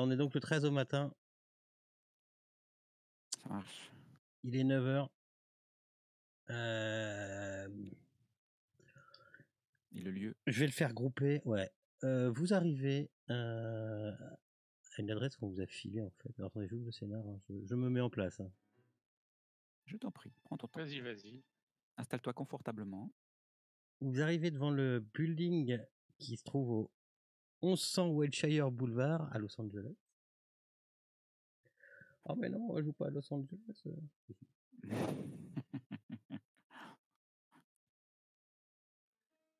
On est donc le 13 au matin. Ça marche. Il est 9h. Et le lieu? Je vais le faire grouper, ouais. Vous arrivez à une adresse qu'on vous a filée en fait. Alors attendez, j'ouvre le scénar, hein. Je me mets en place. Hein. Je t'en prie, prends ton temps. Vas-y. Installe-toi confortablement. Vous arrivez devant le building qui se trouve au 1100 Wilshire Boulevard à Los Angeles. Ah mais non, on joue pas à Los Angeles.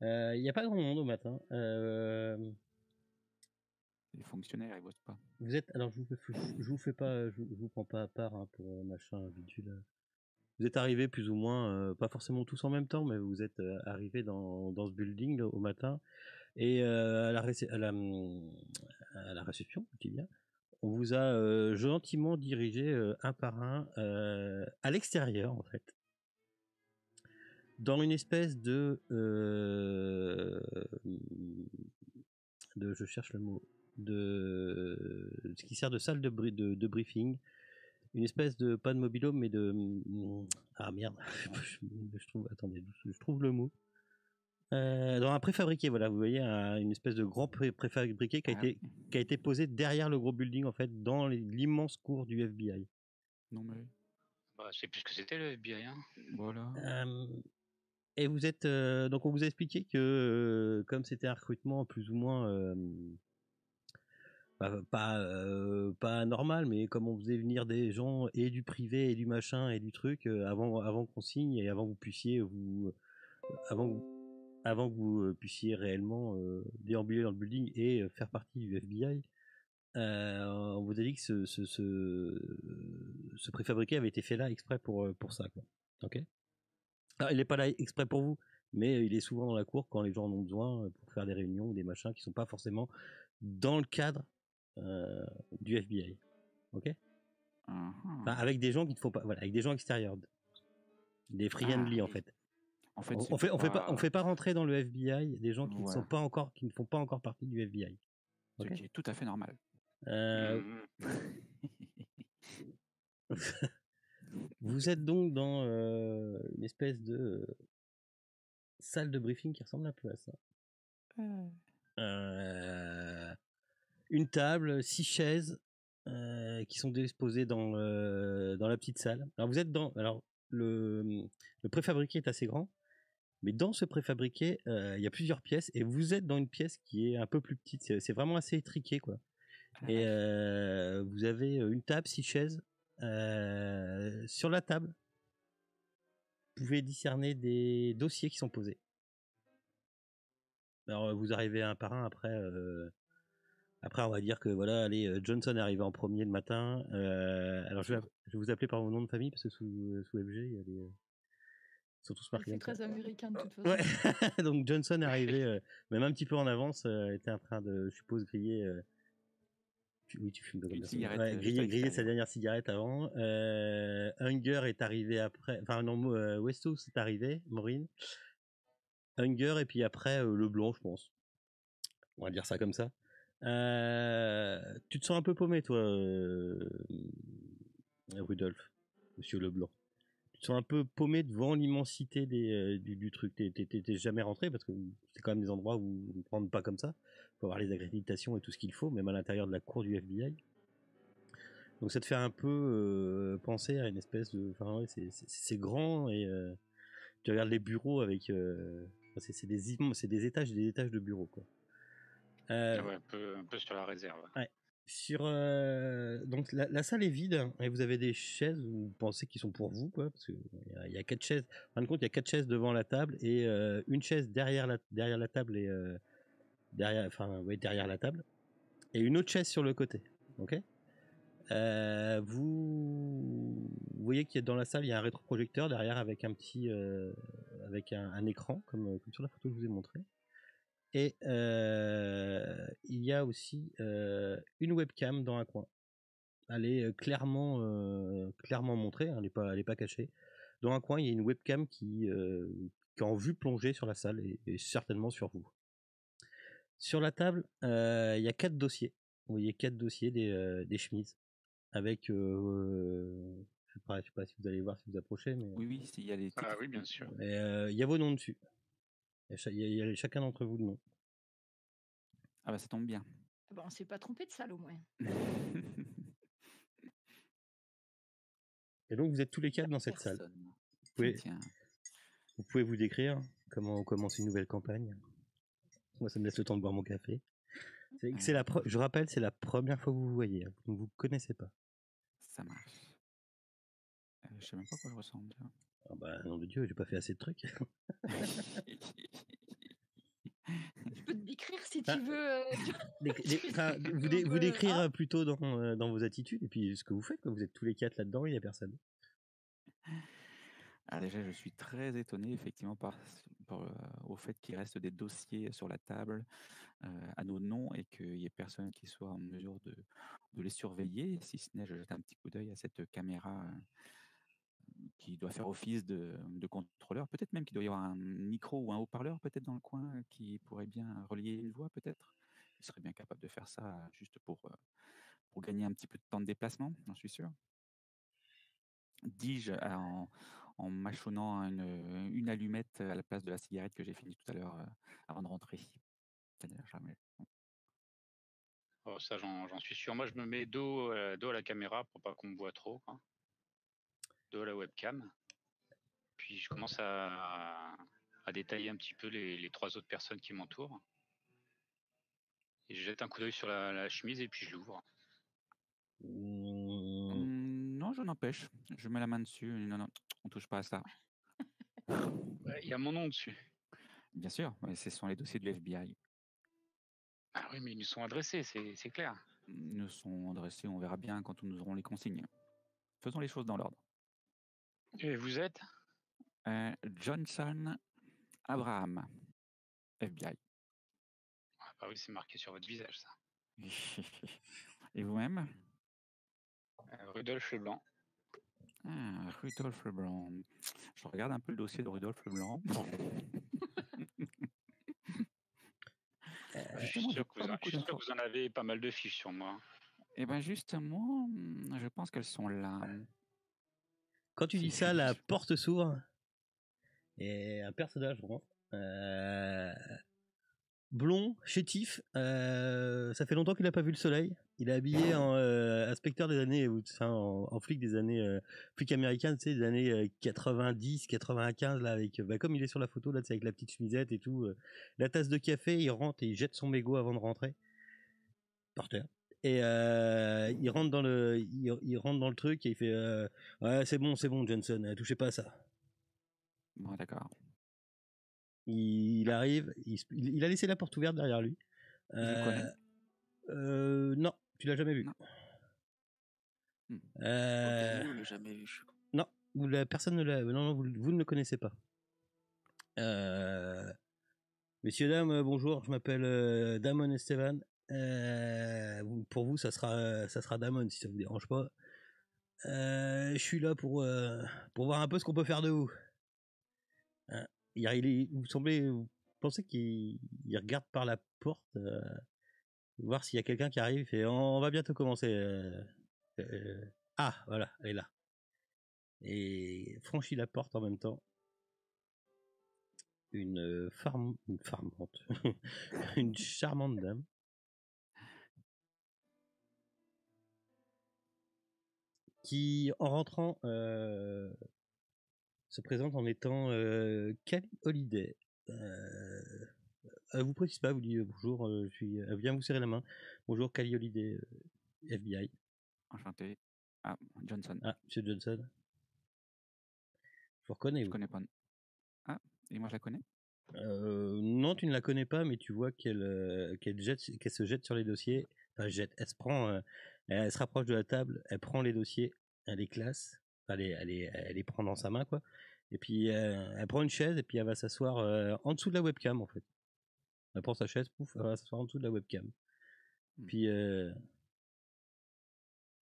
Il n'y a pas grand monde au matin. Les fonctionnaires, ils bossent pas. Vous êtes, alors je vous fais pas, je vous prends pas à part hein, pour machin bidule. Vous êtes arrivés plus ou moins, pas forcément tous en même temps, mais vous êtes arrivés dans ce building au matin et à la réception, tu dis bien, on vous a gentiment dirigé un par un à l'extérieur en fait, dans une espèce de je cherche le mot, de ce qui sert de salle de briefing, une espèce de, pas de mobil-home mais de, ah merde, je trouve, attendez, je trouve le mot, dans un préfabriqué, voilà, vous voyez une espèce de grand préfabriqué qui a été posé derrière le gros building en fait, dans l'immense cour du FBI. Non mais Bah, je sais plus ce que c'était le FBI. Hein. voilà. Et vous êtes donc on vous a expliqué que comme c'était un recrutement plus ou moins pas normal, mais comme on faisait venir des gens et du privé et du machin et du truc avant qu'on signe et avant que vous puissiez avant que vous puissiez réellement déambuler dans le building et faire partie du FBI, on vous a dit que ce préfabriqué avait été fait là exprès pour ça, quoi. Ok. Alors, il n'est pas là exprès pour vous, mais il est souvent dans la cour quand les gens en ont besoin pour faire des réunions ou des machins qui sont pas forcément dans le cadre du FBI. Ok. Enfin, avec des gens qui ne font pas, voilà, avec des gens extérieurs, des friendly en fait. En fait, on fait pas rentrer dans le FBI des gens qui ne sont pas encore, qui ne font pas encore partie du FBI. Okay. Ce qui est tout à fait normal. Vous êtes donc dans une espèce de salle de briefing qui ressemble un peu à ça. Une table, 6 chaises qui sont disposées dans la petite salle. Alors vous êtes dans, alors le préfabriqué est assez grand, mais dans ce préfabriqué il y a plusieurs pièces et vous êtes dans une pièce qui est un peu plus petite. C'est vraiment assez étriqué quoi. Et vous avez une table, 6 chaises. Sur la table, vous pouvez discerner des dossiers qui sont posés. Alors vous arrivez un par un après. Après, on va dire que voilà, allez, Johnson est arrivé en premier le matin. Alors je vais vous appeler par mon nom de famille parce que sous FG, il y a ils sont tous marqués. C'est très américain de toute façon. Ouais. Donc Johnson est arrivé même un petit peu en avance, était en train de, je suppose, griller. Oui, tu fumes de comme ça. Ouais, griller sa dernière cigarette avant. Hunger est arrivé après. Enfin non, Westos est arrivé, Maureen. Hunger et puis après le blanc, je pense. On va dire ça comme ça. Tu te sens un peu paumé, toi, Rudolph, Monsieur Leblanc. Tu te sens un peu paumé devant l'immensité du truc. T'es jamais rentré parce que c'est quand même des endroits où on ne prend pas comme ça. Il faut avoir les accréditations et tout ce qu'il faut, même à l'intérieur de la cour du FBI. Donc ça te fait un peu penser à une espèce de... Enfin ouais, c'est grand et tu regardes les bureaux avec... c'est des étages et des étages de bureaux, quoi. Ouais, un peu sur la réserve. Ouais. Donc la salle est vide et vous avez des chaises où vous pensez qu'ils sont pour vous, quoi, parce qu'il y a 4 chaises. En fin de compte, il y a 4 chaises devant la table et une chaise derrière la table et derrière la table et une autre chaise sur le côté. Ok. Vous voyez qu'il y a dans la salle, il y a un rétroprojecteur derrière avec un petit avec un écran comme sur la photo que je vous ai montré. Et il y a aussi une webcam dans un coin. Elle est clairement montrée, hein, elle est pas cachée. Dans un coin, il y a une webcam qui est en vue plongée sur la salle et certainement sur vous. Sur la table, il y a 4 dossiers vous voyez 4 dossiers, des chemises, avec, je sais pas si vous allez voir si vous approchez, mais Oui, il y a les titres. Ah oui, bien sûr. il y a vos noms dessus. Il y a chacun d'entre vous le nom. Ah bah ça tombe bien. Bon, on s'est pas trompé de salle au moins. Et donc vous êtes tous les 4 dans cette salle. Tiens. Vous pouvez vous décrire comment on commence une nouvelle campagne. Moi, ça me laisse le temps de boire mon café. Je rappelle, c'est la première fois que vous vous voyez. Vous ne vous connaissez pas. Ça marche. Je sais même pas à quoi je ressemble. Ah bah, nom de Dieu, j'ai pas fait assez de trucs. Je peux te décrire si tu veux. Vous décrire plutôt dans vos attitudes et puis ce que vous faites. Vous êtes tous les 4 là-dedans, il n'y a personne. Alors déjà, je suis très étonné effectivement au fait qu'il reste des dossiers sur la table à nos noms et qu'il n'y ait personne qui soit en mesure de les surveiller, si ce n'est je jette un petit coup d'œil à cette caméra qui doit faire office de contrôleur. Peut-être même qu'il doit y avoir un micro ou un haut-parleur peut-être dans le coin qui pourrait bien relier une voix peut-être. Il serait bien capable de faire ça juste pour gagner un petit peu de temps de déplacement, j'en suis sûr. Dis-je en mâchonnant une allumette à la place de la cigarette que j'ai fini tout à l'heure avant de rentrer. C'est-à-dire jamais. Oh, ça, j'en suis sûr. Moi, je me mets dos à la caméra pour pas qu'on me voit trop, quoi. Dos à la webcam. Puis je commence à détailler un petit peu les 3 autres personnes qui m'entourent. Et je jette un coup d'œil sur la chemise et puis je l'ouvre. Non, je n'empêche. Je mets la main dessus. Non, on touche pas à ça. Il y a mon nom dessus. Bien sûr, mais ce sont les dossiers de l'FBI. Ah oui, mais ils nous sont adressés, c'est clair. Ils nous sont adressés, on verra bien quand nous aurons les consignes. Faisons les choses dans l'ordre. Et vous êtes Johnson Abraham, FBI. Ah bah oui, c'est marqué sur votre visage, ça. Et vous-même Rudolf Leblanc. Ah, Rudolf Leblanc. Je regarde un peu le dossier de Rudolf Leblanc. Je suis sûr que vous en avez pas mal de fiches sur moi. Eh bien justement, je pense qu'elles sont là. Quand tu dis ça, la porte s'ouvre et un personnage rentre. Blond, chétif, ça fait longtemps qu'il n'a pas vu le soleil. Il est habillé en inspecteur des années, en flic des années, flic américain, tu sais, des années 90, 95, là, avec, comme il est sur la photo, là, avec la petite chemisette et tout, la tasse de café, il rentre et il jette son mégot avant de rentrer. Par terre. Et il rentre dans le truc et il fait ouais, c'est bon, Johnson, touchez pas à ça. Bon, d'accord. Il arrive, il a laissé la porte ouverte derrière lui. Je le connais non, tu l'as jamais vu. Non. On l'a jamais vu. Non, personne ne l'a. Non, vous ne le connaissez pas. Messieurs, dames, bonjour, je m'appelle Damon Esteban. Pour vous, ça sera Damon si ça vous dérange pas. Je suis là pour voir un peu ce qu'on peut faire de vous. Vous pensez qu'il regarde par la porte, voir s'il y a quelqu'un qui arrive et on va bientôt commencer. Ah, voilà, elle est là. Et franchit la porte en même temps. Une charmante dame. Qui, en rentrant, se présente en étant Callie Holiday. Elle vous précise pas, vous dit bonjour, elle vient vous serrer la main. Bonjour Callie Holiday, FBI. Enchanté. Ah, Johnson. Ah, monsieur Johnson. Je vous reconnais. Je connais pas. Ah, et moi je la connais non, tu ne la connais pas, mais tu vois qu'elle se jette sur les dossiers. Enfin, elle se prend, elle se rapproche de la table, elle prend les dossiers, elle les classe, elle les prend dans sa main, quoi. Et puis elle prend une chaise et puis elle va s'asseoir en dessous de la webcam, en fait. Elle prend sa chaise, pouf, elle va s'asseoir en dessous de la webcam. Puis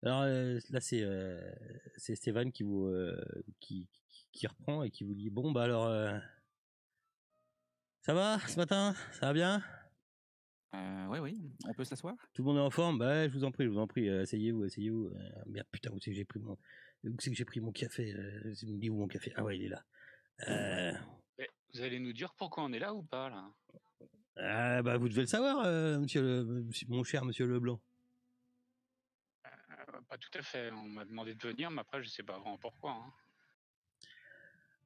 alors là c'est Stéphane qui vous qui reprend et qui vous dit bon bah alors ça va ce matin, ça va bien? Oui, on peut s'asseoir. Tout le monde est en forme? Bah, je vous en prie, asseyez-vous. Merde, putain, où c'est que j'ai pris mon café? Il est où mon café? Ah ouais, il est là. Vous allez nous dire pourquoi on est là ou pas, là? Bah, vous devez le savoir, mon cher monsieur Leblanc. Pas tout à fait. On m'a demandé de venir, mais après, je sais pas vraiment pourquoi.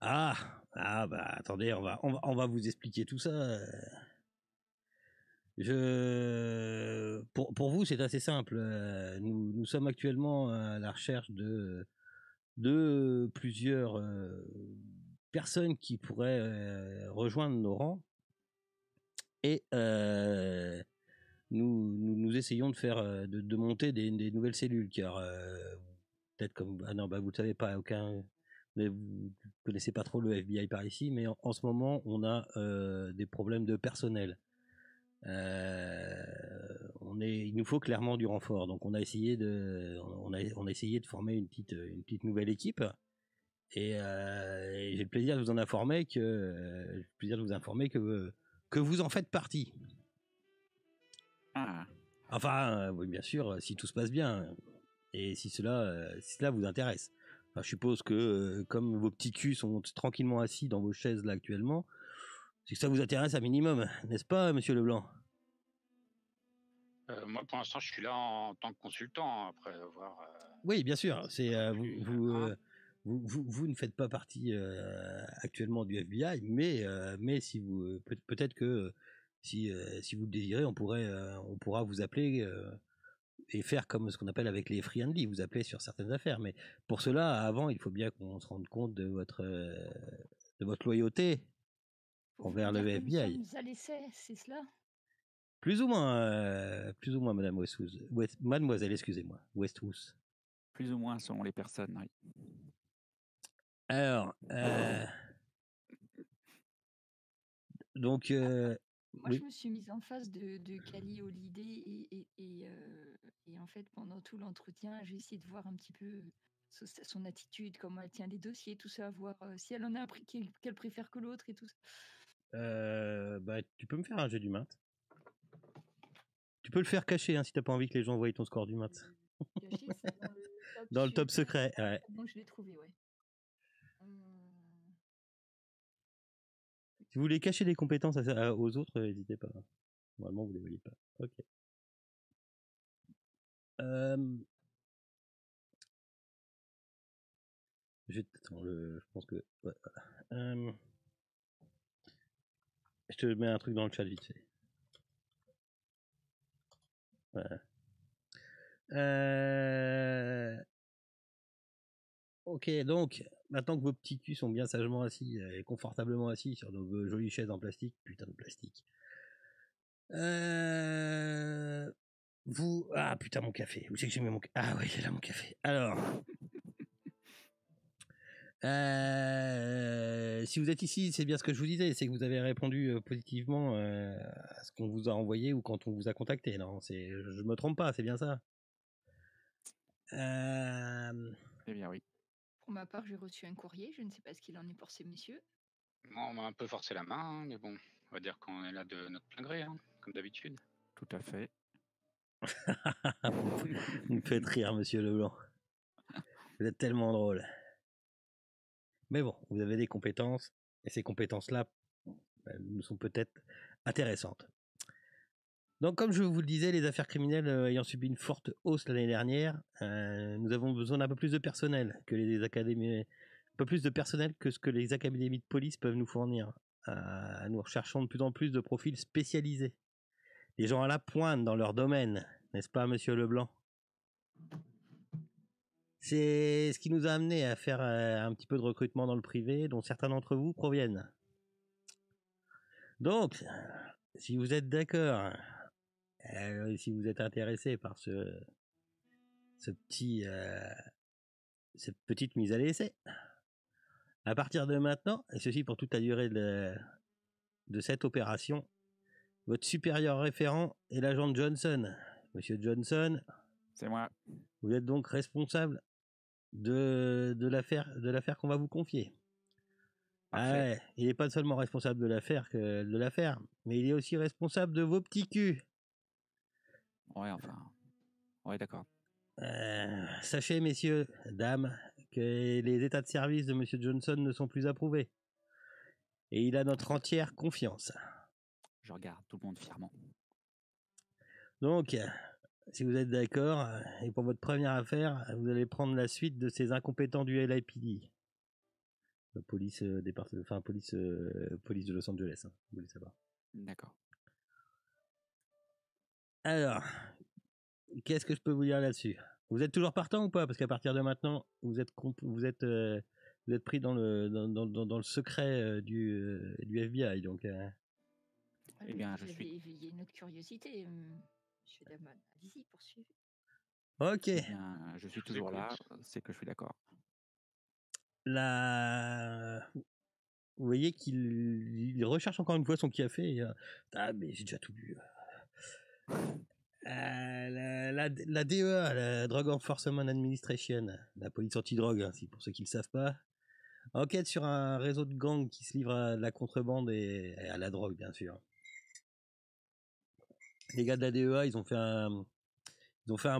Hein. Bah, attendez, on va vous expliquer tout ça. Pour vous, c'est assez simple. Nous sommes actuellement à la recherche de plusieurs personnes qui pourraient rejoindre nos rangs. Et nous essayons de faire de monter des nouvelles cellules, car peut-être comme vous ne savez pas, vous connaissez pas trop le FBI par ici, mais en ce moment on a des problèmes de personnel. Il nous faut clairement du renfort, donc on a essayé de former une petite nouvelle équipe. Et j'ai le plaisir de vous informer que vous en faites partie. Enfin, oui, bien sûr, si tout se passe bien, et si cela vous intéresse. Enfin, je suppose que comme vos petits culs sont tranquillement assis dans vos chaises là actuellement, c'est que ça vous intéresse un minimum, n'est-ce pas, monsieur Leblanc? Moi, pour l'instant, je suis là en tant que consultant. Après, voir. Oui, bien sûr. C'est vous ne faites pas partie actuellement du FBI, mais si vous peut-être que si vous le désirez, on pourra vous appeler et faire comme ce qu'on appelle avec les free and leave, vous appeler sur certaines affaires. Mais pour cela, avant, il faut bien qu'on se rende compte de votre loyauté envers le FBI. Nous sommes à l'essai, c'est cela? Plus ou moins, Madame Mademoiselle, excusez-moi, Westhouse. Plus ou moins selon les personnes, oui. Alors, donc, moi, oui. je me suis mise en face de Kali Holiday et en fait, pendant tout l'entretien, j'ai essayé de voir un petit peu son attitude, comment elle tient les dossiers, tout ça, voir si elle en a appris qu'elle préfère que l'autre et tout ça. Bah, tu peux me faire un jet du mat. Tu peux le faire cacher hein, si t'as pas envie que les gens voient ton score du mat. Caché, c'est dans le top, dans le top secret, ouais. Bon, je l'ai trouvé, ouais. Si vous voulez cacher des compétences aux autres, n'hésitez pas. Normalement, vous les voyez pas. Ok. Je pense que... Ouais, voilà. Je te mets un truc dans le chat vite fait. Voilà. Ok, donc, maintenant que vos petits culs sont bien sagement assis et confortablement assis sur nos jolies chaises en plastique, putain de plastique. Ah putain, mon café. Où c'est que j'ai mis mon café? Ah ouais, il est là mon café. Alors. Si vous êtes ici, c'est bien ce que je vous disais, c'est que vous avez répondu positivement à ce qu'on vous a envoyé ou quand on vous a contacté. Non, je me trompe pas, c'est bien ça. Eh bien oui. Pour ma part, j'ai reçu un courrier, je ne sais pas ce qu'il en est pour ces messieurs. Moi, on m'a un peu forcé la main, hein, mais bon, on va dire qu'on est là de notre plein gré, hein, comme d'habitude. Tout à fait. Vous me faites rire, monsieur Leblanc. Vous êtes tellement drôle. Mais bon, vous avez des compétences, et ces compétences-là nous sont peut-être intéressantes. Donc, comme je vous le disais, les affaires criminelles ayant subi une forte hausse l'année dernière, nous avons besoin d'un peu plus de personnel que les académies, un peu plus de personnel que ce que les académies de police peuvent nous fournir. Nous recherchons de plus en plus de profils spécialisés, des gens à la pointe dans leur domaine, n'est-ce pas, monsieur Leblanc? C'est ce qui nous a amené à faire un petit peu de recrutement dans le privé, dont certains d'entre vous proviennent. Donc, si vous êtes d'accord, si vous êtes intéressé par cette petite mise à l'essai, à partir de maintenant, et ceci pour toute la durée de cette opération, votre supérieur référent est l'agent Johnson. Monsieur Johnson, c'est moi. Vous êtes donc responsable de l'affaire qu'on va vous confier. Ah ouais, il n'est pas seulement responsable de l'affaire, mais il est aussi responsable de vos petits culs. Ouais, enfin. Ouais, d'accord. Sachez, messieurs, dames, que les états de service de Monsieur Johnson ne sont plus approuvés. Et il a notre entière confiance. Je regarde tout le monde fièrement. Donc, si vous êtes d'accord, et pour votre première affaire, vous allez prendre la suite de ces incompétents du LAPD. Police, police de Los Angeles, hein, vous voulez savoir. D'accord. Alors, qu'est-ce que je peux vous dire là-dessus? Vous êtes toujours partant ou pas? Parce qu'à partir de maintenant, vous êtes pris dans le secret du FBI. Donc, Eh bien, Vous avez éveillé notre curiosité, monsieur Damon. Allez-y, poursuivez. ok. Eh bien, je suis toujours là, c'est que je suis d'accord. Vous voyez qu'il recherche encore une fois son café. Ah, mais j'ai déjà tout bu. La DEA, la Drug Enforcement Administration, la police anti-drogue, hein, pour ceux qui ne le savent pas, enquête sur un réseau de gangs qui se livre à la contrebande et à la drogue, bien sûr. Les gars de la DEA, ils ont fait un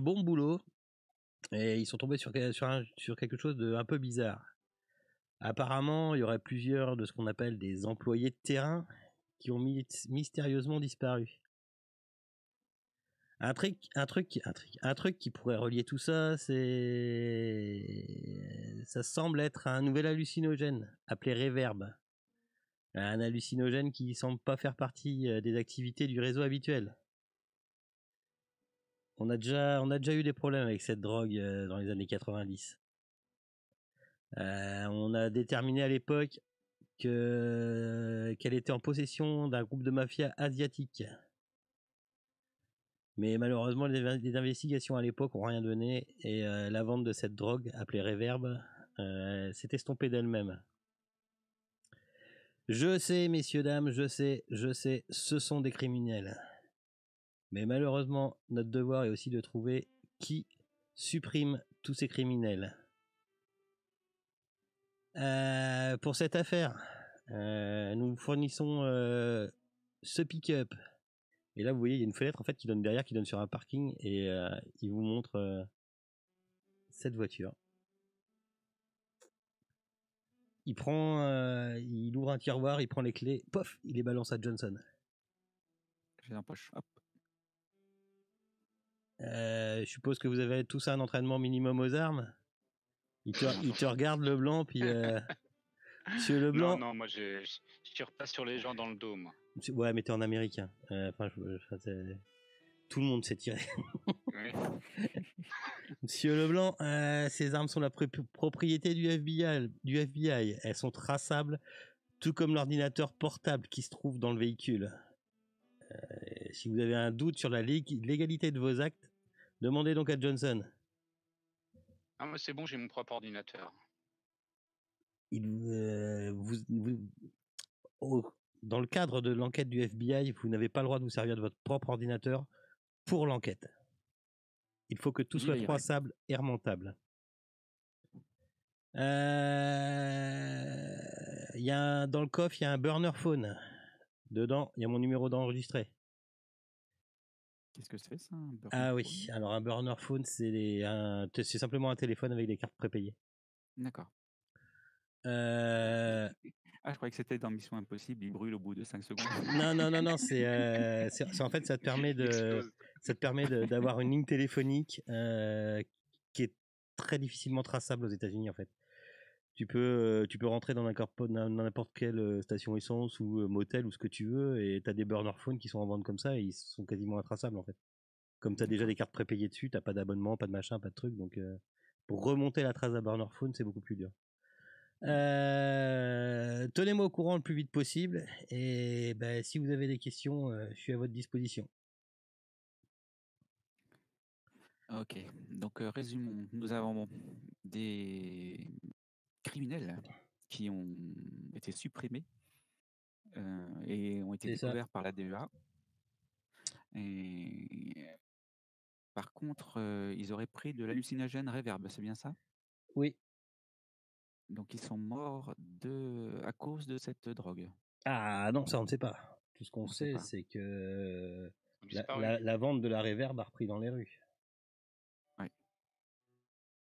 bon boulot et ils sont tombés sur quelque chose de un peu bizarre. Apparemment, il y aurait plusieurs de ce qu'on appelle des employés de terrain qui ont mystérieusement disparu. Un truc qui pourrait relier tout ça, ça semble être un nouvel hallucinogène appelé Reverb. Un hallucinogène qui semble pas faire partie des activités du réseau habituel. On a déjà eu des problèmes avec cette drogue dans les années 90. On a déterminé à l'époque qu'elle était en possession d'un groupe de mafia asiatique. Mais malheureusement, les investigations à l'époque n'ont rien donné et la vente de cette drogue, appelée Reverb, s'est estompée d'elle-même. Je sais, messieurs, dames, je sais, ce sont des criminels. Mais malheureusement, notre devoir est aussi de trouver qui supprime tous ces criminels. Pour cette affaire, nous fournissons ce pick-up. Et là, vous voyez, il y a une fenêtre en fait qui donne derrière, qui donne sur un parking, et il vous montre cette voiture. Il ouvre un tiroir, il prend les clés, pof, il les balance à Johnson. Je les empoche, hop. Je suppose que vous avez tous un entraînement minimum aux armes. Il te regarde, Leblanc, puis Monsieur Leblanc. Non, moi je tire pas sur les gens dans le dos, moi. Ouais, mais t'es en américain. Tout le monde s'est tiré. Oui. Monsieur Leblanc, ces armes sont la propriété du FBI. Elles sont traçables, tout comme l'ordinateur portable qui se trouve dans le véhicule. Si vous avez un doute sur la légalité de vos actes, demandez donc à Johnson. Ah, moi c'est bon, j'ai mon propre ordinateur. Dans le cadre de l'enquête du FBI, vous n'avez pas le droit de vous servir de votre propre ordinateur pour l'enquête. Il faut que tout soit traçable et remontable. Dans le coffre, il y a un burner phone. Dedans, il y a mon numéro d'enregistré. Qu'est-ce que c'est ça, un burner phone? Oui, alors un burner phone, c'est simplement un téléphone avec des cartes prépayées. D'accord. Je croyais que c'était dans Mission Impossible, il brûle au bout de 5 secondes. Non, c'est en fait, ça te permet d'avoir une ligne téléphonique qui est très difficilement traçable aux États-Unis en fait. Tu peux rentrer dans n'importe quelle station essence ou motel ou ce que tu veux et tu as des burner phones qui sont en vente comme ça et ils sont quasiment intraçables en fait. Comme tu as déjà des cartes prépayées dessus, tu n'as pas d'abonnement, pas de machin, pas de truc, donc pour remonter la trace d'un burner phone, c'est beaucoup plus dur. Tenez-moi au courant le plus vite possible et si vous avez des questions, je suis à votre disposition. Ok, donc résumons. Nous avons des criminels qui ont été supprimés et ont été découverts par la DEA. Et par contre, ils auraient pris de l'hallucinogène Reverb, c'est bien ça? Oui. Donc ils sont morts à cause de cette drogue. Ah non, ça on ne sait pas. Tout ce qu'on sait, c'est que ont La, disparu. la vente de la réverb a repris dans les rues.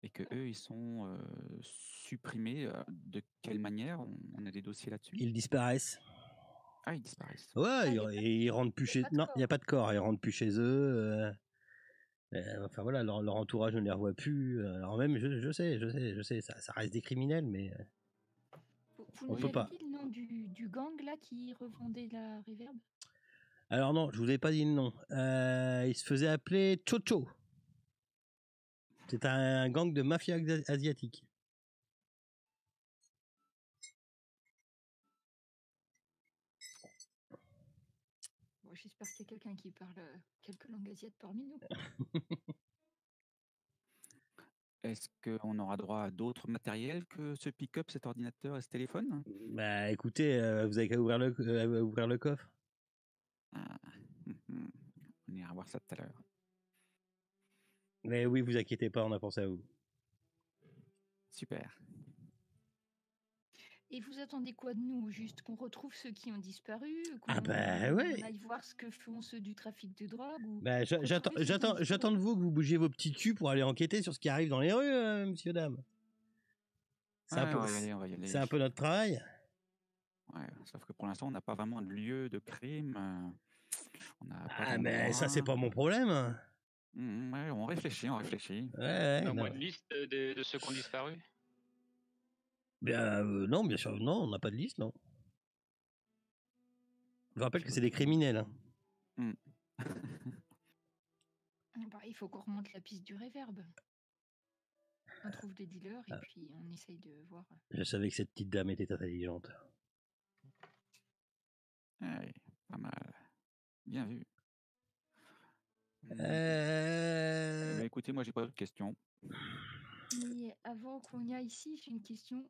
Et que eux, ils sont supprimés. De quelle manière? On a des dossiers là-dessus? Ils disparaissent. Ah, ils disparaissent. Ouais, Ah, y a pas- ils rentrent plus y a chez. pas de Non, il n'y a corps. pas de corps. Ils rentrent plus chez eux. Enfin voilà, leur entourage ne les revoit plus. Alors même, je sais, ça reste des criminels, mais Vous on nous peut avez pas. dit le nom du gang là qui revendait la reverb? Alors non, je vous ai pas dit le nom. Il se faisait appeler Chocho. C'est un gang de mafia asiatique. Bon, j'espère qu'il y a quelqu'un qui parle quelques langues asiates parmi nous. Est-ce qu'on aura droit à d'autres matériels que ce pick-up, cet ordinateur et ce téléphone? Bah écoutez, vous avez qu'à ouvrir le coffre. Ah, on ira voir ça tout à l'heure. Mais oui, vous inquiétez pas, on a pensé à vous. Super. Et vous attendez quoi de nous? Juste qu'on retrouve ceux qui ont disparu? Ah bah qu'on ouais. aille voir ce que font ceux du trafic de drogue? Ou Bah, retrouver ceux qui ont j'attends disparu? de vous que vous bougiez vos petits culs pour aller enquêter sur ce qui arrive dans les rues, monsieur, dame. C'est un Ouais, peu, on va y aller. c'est un peu notre travail. Ouais, sauf que pour l'instant, on n'a pas vraiment de lieu de crime. On n'a pas Ah mais ça c'est d'endroit. pas mon problème. Ouais, on réfléchit. Ouais, Au non. moins une liste de ceux qui ont disparu. Bien, non, bien sûr, non, on n'a pas de liste, non. Je vous rappelle que c'est des criminels. Hein. Bah, il faut qu'on remonte la piste du reverb. On trouve des dealers et puis on essaye de voir. Je savais que cette petite dame était intelligente. Ouais, pas mal. Bien vu. Bah, écoutez, moi, j'ai pas d'autres questions. Mais avant qu'on y aille ici, j'ai une question.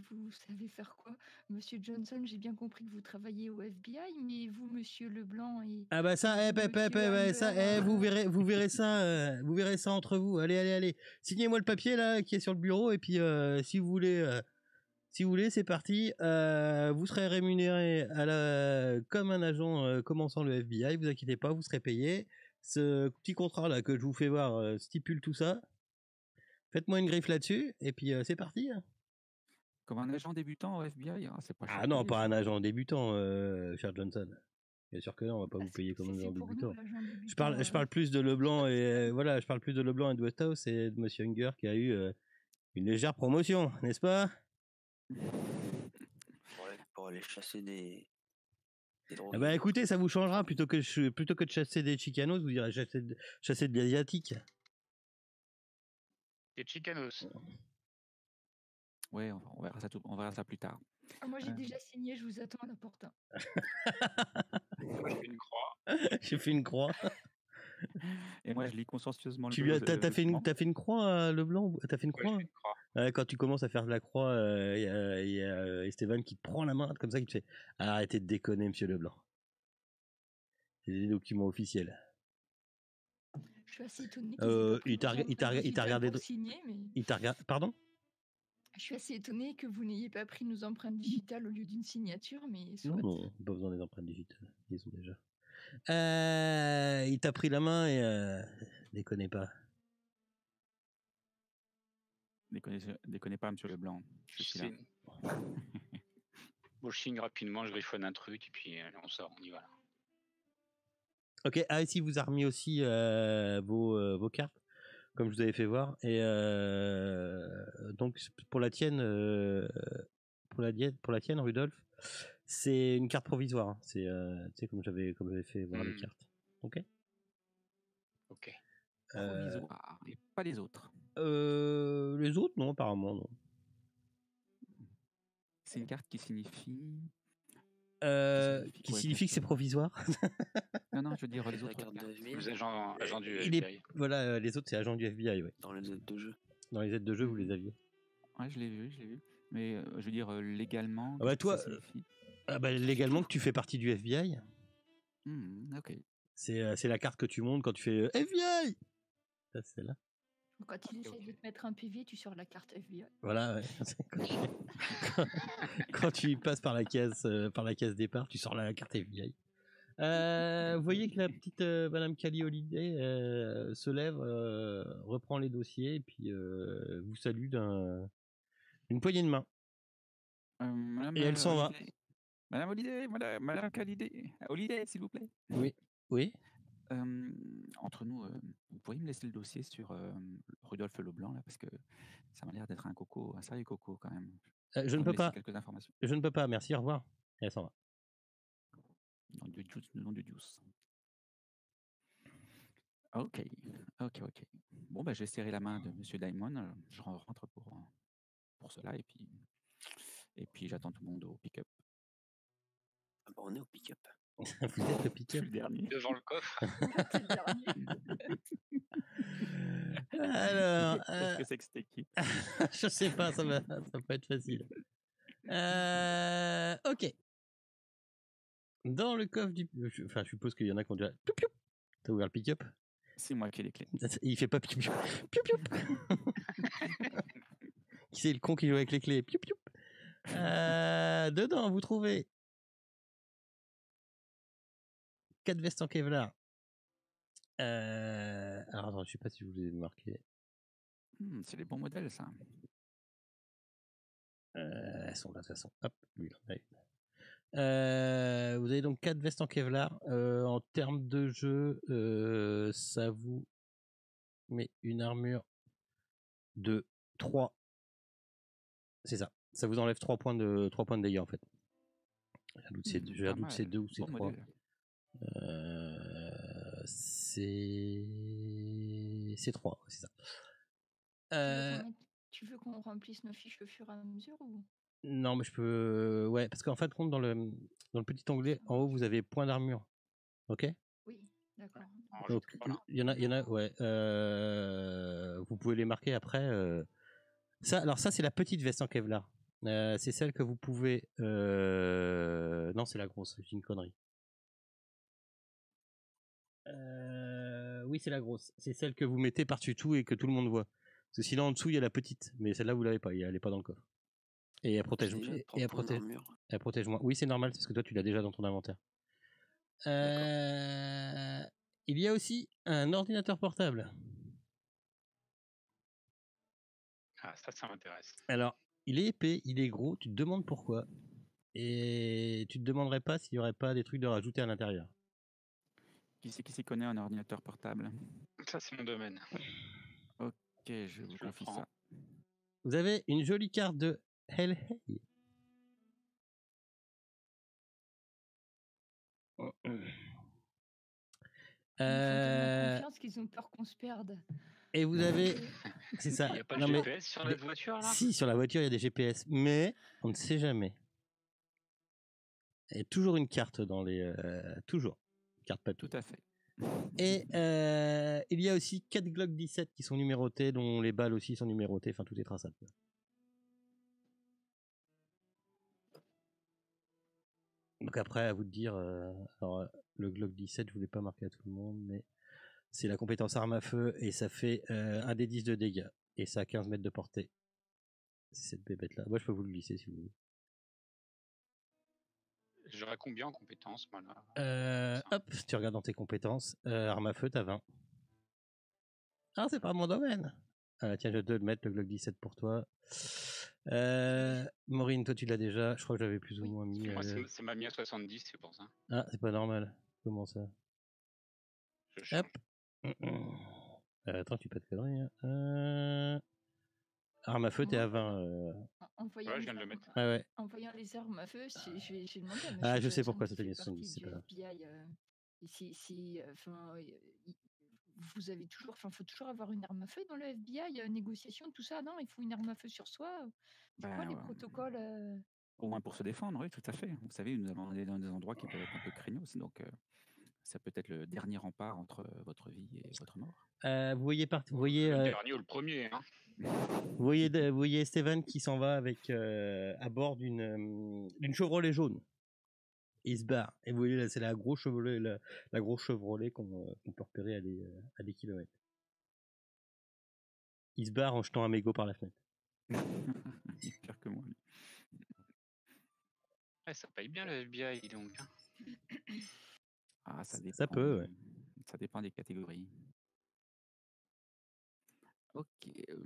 Vous savez faire quoi? Monsieur Johnson, j'ai bien compris que vous travaillez au FBI, mais vous, monsieur Leblanc et Ah bah ça, vous, monsieur ça, Amber, vous verrez ça entre vous. Allez. Signez-moi le papier là qui est sur le bureau et puis si vous voulez, c'est parti. Vous serez rémunéré comme un agent commençant le FBI. Vous inquiétez pas, vous serez payé. Ce petit contrat là que je vous fais voir stipule tout ça. Faites-moi une griffe là-dessus et puis c'est parti. Hein. Comme un agent débutant au FBI, hein, c'est pas cher Ah non, payé, pas ça. un agent débutant, cher Johnson. Bien sûr que non, on va pas bah, vous payer comme un c'est agent pour nous, débutant. l'agent Je débutant. parle plus de Leblanc et voilà, je parle plus de Leblanc et de Westhouse et de Monsieur Unger qui a eu une légère promotion, n'est-ce pas? Pour aller chasser des drogués. Ah bah écoutez, ça vous changera plutôt que de chasser des chicanos, vous direz chasser de l'asiatique. Des Chicanos. Ouais, on verra ça plus tard. Ah, moi, j'ai déjà signé, je vous attends à la porte. Moi, je fais une croix. J'ai fait une croix. Et moi, je lis consciencieusement Tu le lui as, t'as fait document. t'as fait une croix, Leblanc? T'as fait une Ouais, je croix? fais une croix. Ouais, quand tu commences à faire de la croix, il y a Esteban qui te prend la main comme ça, qui te fait arrêtez de déconner, monsieur Leblanc. C'est des documents officiels. Je suis assez étonnée qu'ils aient pas pris Il t'a vos empreintes regardé. digitales pour signer, mais Il t'a regardé. Pardon? je suis assez étonnée que vous n'ayez pas pris nos empreintes digitales au lieu d'une signature, mais soit. Non, pas besoin des empreintes digitales. Ils sont déjà. Il t'a pris la main et déconnez pas. Déconnez pas, monsieur Leblanc. Je suis là. Bon, je signe rapidement, je griffonne un truc et puis on sort, on y va. Là. Ok, ici vous a remis aussi vos cartes, comme je vous avais fait voir. Et donc pour la tienne, Rudolf, c'est une carte provisoire. Hein. C'est comme j'avais fait voir les cartes. Ok. Ok. Provisoire, et pas les autres. Les autres, non, apparemment, non. C'est une carte qui signifie. Qui signifie que c'est provisoire. Non, je veux dire les autres cartes cartes. de FBI. Les agents du FBI. Voilà, les autres, c'est agents du FBI, ouais. Dans les aides de jeu. Dans les aides de jeu, vous les aviez. Ouais, je l'ai vu. Mais je veux dire, légalement. Ah bah toi, ça signifie légalement que tu fais partie du FBI. Ok. C'est la carte que tu montes quand tu fais FBI. Ça, c'est là. Quand il essaie de te mettre un PV, tu sors la carte FBI. Voilà, ouais. quand tu passes par la caisse départ, tu sors la carte FBI. Vous voyez que la petite Madame Cali Holiday se lève, reprend les dossiers et puis vous salue d'une poignée de main. Madame Et elle s'en va. Holiday. Madame Holiday, Madame Calidé. Holiday, s'il vous plaît. Oui. Oui. Entre nous, vous pourriez me laisser le dossier sur Rudolf Leblanc, là, parce que ça m'a l'air d'être un coco, un sérieux coco quand même. Je ne Vous peux me laisser pas. quelques informations. Je ne peux pas. Merci. Au revoir. Et elle s'en va. Nom du juice. Ok. Bon, bah, je vais serrer la main de Monsieur Diamond. Je rentre pour cela et puis j'attends tout le monde au pick-up. Ah bah, on est au pick-up. Vous êtes le Je suis pick-up. le dernier. Devant le coffre. C'est le dernier. Alors, Qu'est-ce que c'est que cette équipe? je sais pas, ça va pas être facile. Ok. Dans le coffre du... Enfin, je suppose qu'il y en a qui ont déjà... Piou, piou. T'as ouvert le pick-up? C'est moi qui ai les clés. Il fait pas piou, piou. Piou, piou. Qui c'est le con qui joue avec les clés? Piou, piou. Dedans, vous trouvez 4 vestes en Kevlar. Alors, attends, je sais pas si je vous ai marqué. C'est les bons modèles, ça. Elles sont là, de toute façon. Hop, lui, il en a une. Vous avez donc 4 vestes en Kevlar. En termes de jeu, ça vous met une armure de 3. C'est ça. Ça vous enlève 3 points de dégâts en fait. J'ai un doute c'est 2 ou c'est 3. C'est 3, c'est ça. Tu veux qu'on remplisse nos fiches au fur et à mesure ou? Non, mais je peux. Ouais, parce qu'en fait, compte dans le petit onglet en haut, vous avez point d'armure. Ok? Oui, d'accord. Donc, il y en a, ouais. Vous pouvez les marquer après. Alors ça, c'est la petite veste en Kevlar. C'est celle que vous pouvez. Non, c'est la grosse. C'est une connerie. Oui, c'est la grosse. C'est celle que vous mettez par-dessus tout et que tout le monde voit. Parce que sinon, en dessous, il y a la petite. Mais celle-là, vous l'avez pas. Elle n'est pas dans le coffre. Et elle protège. Elle protège moins. Oui, c'est normal. Parce que toi, tu l'as déjà dans ton inventaire. Il y a aussi un ordinateur portable. Ah, ça m'intéresse. Alors, il est épais, il est gros, tu te demandes pourquoi. Et tu te demanderais pas s'il y aurait pas des trucs de rajouter à l'intérieur. Qui c'est qui s'y connaît un ordinateur portable? Ça, c'est mon domaine. Ok, je vous confie ça. Vous avez une jolie carte de Hell Hey. Ils font tellement confiance qu'ils ont peur qu'on se perde. Et vous avez... C'est ça. Il n'y a pas de GPS sur la voiture, là? Si, sur la voiture, il y a des GPS. Mais on ne sait jamais. Il y a toujours une carte dans les... toujours. Carte papier. Tout à fait. Et il y a aussi 4 Glock 17 qui sont numérotées, dont les balles aussi sont numérotées. Enfin, tout est traçable. Donc après, à vous de dire... alors, le Glock 17, je voulais pas marquer à tout le monde, mais... C'est la compétence arme à feu et ça fait 1 des 10 de dégâts. Et ça a 15 mètres de portée. C'est cette bébête là. Moi je peux vous le glisser si vous voulez. J'aurais combien en compétences, moi là? Hop, tu regardes dans tes compétences. Arme à feu, t'as 20. Ah, c'est pas mon domaine. Tiens, je vais te le mettre, le Glock 17 pour toi. Maureen, toi tu l'as déjà. Je crois que j'avais plus ou moins mis. Moi, c'est ma mis à 70, c'est pour ça. Ah, c'est pas normal. Comment ça? Hop. Attends, tu pas de conneries. Arme à feu, t'es à 20. En voyant, ouais, je viens de le mettre. Ouais. En voyant les armes à feu, j'ai demandé à monsieur. Ah, je sais pourquoi ça t'a mis 70, c'est pas grave. Vous avez toujours, enfin, faut toujours avoir une arme à feu dans le FBI, négociation, tout ça, non? Il faut une arme à feu sur soi. C'est quoi les protocoles? Au moins pour se défendre, oui, tout à fait. Vous savez, nous avons dans des endroits qui peuvent être un peu craignos, donc ça peut être le dernier rempart entre votre vie et votre mort. Vous voyez le dernier ou le premier, hein. Vous voyez Steven qui s'en va avec à bord d'une Chevrolet jaune. Il se barre. Et vous voyez là, c'est la grosse Chevrolet qu'on peut repérer à des kilomètres. Il se barre en jetant un mégot par la fenêtre. Il est pire que moi. Ouais, ça paye bien le FBI, donc. Ah, ça Ça dépend. peut, ouais. Ça dépend des catégories. Ok,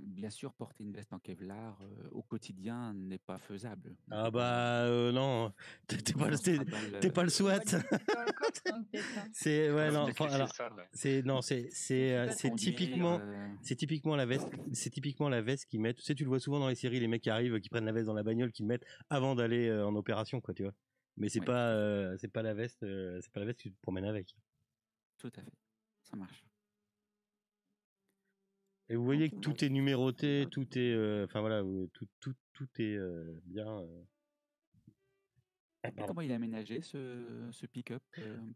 bien sûr, porter une veste en Kevlar au quotidien n'est pas faisable. On Ah peut pas. bah non, t'es pas, On le- sera t'es, dans t'es pas le le. On va SWAT. le laisser dans le coffre, hein, peut-être. Hein. C'est ouais On va non. peut-être laisser Alors ça, ouais. c'est non c'est C'est pas c'est trop typiquement Conduire. c'est typiquement la veste. C'est typiquement la veste qu'ils mettent. Tu sais, tu le vois souvent dans les séries, les mecs qui arrivent, qui prennent la veste dans la bagnole, qui le mettent avant d'aller en opération, quoi, tu vois. Mais Oui, tout à fait. c'est pas la veste, c'est pas la veste que tu te promènes avec. Tout à fait. Ça marche. Et vous voyez Ok, que moi, tout est numéroté, tout est, enfin voilà, tout est bien. Ah, Et pardon. comment il est aménagé ce pick-up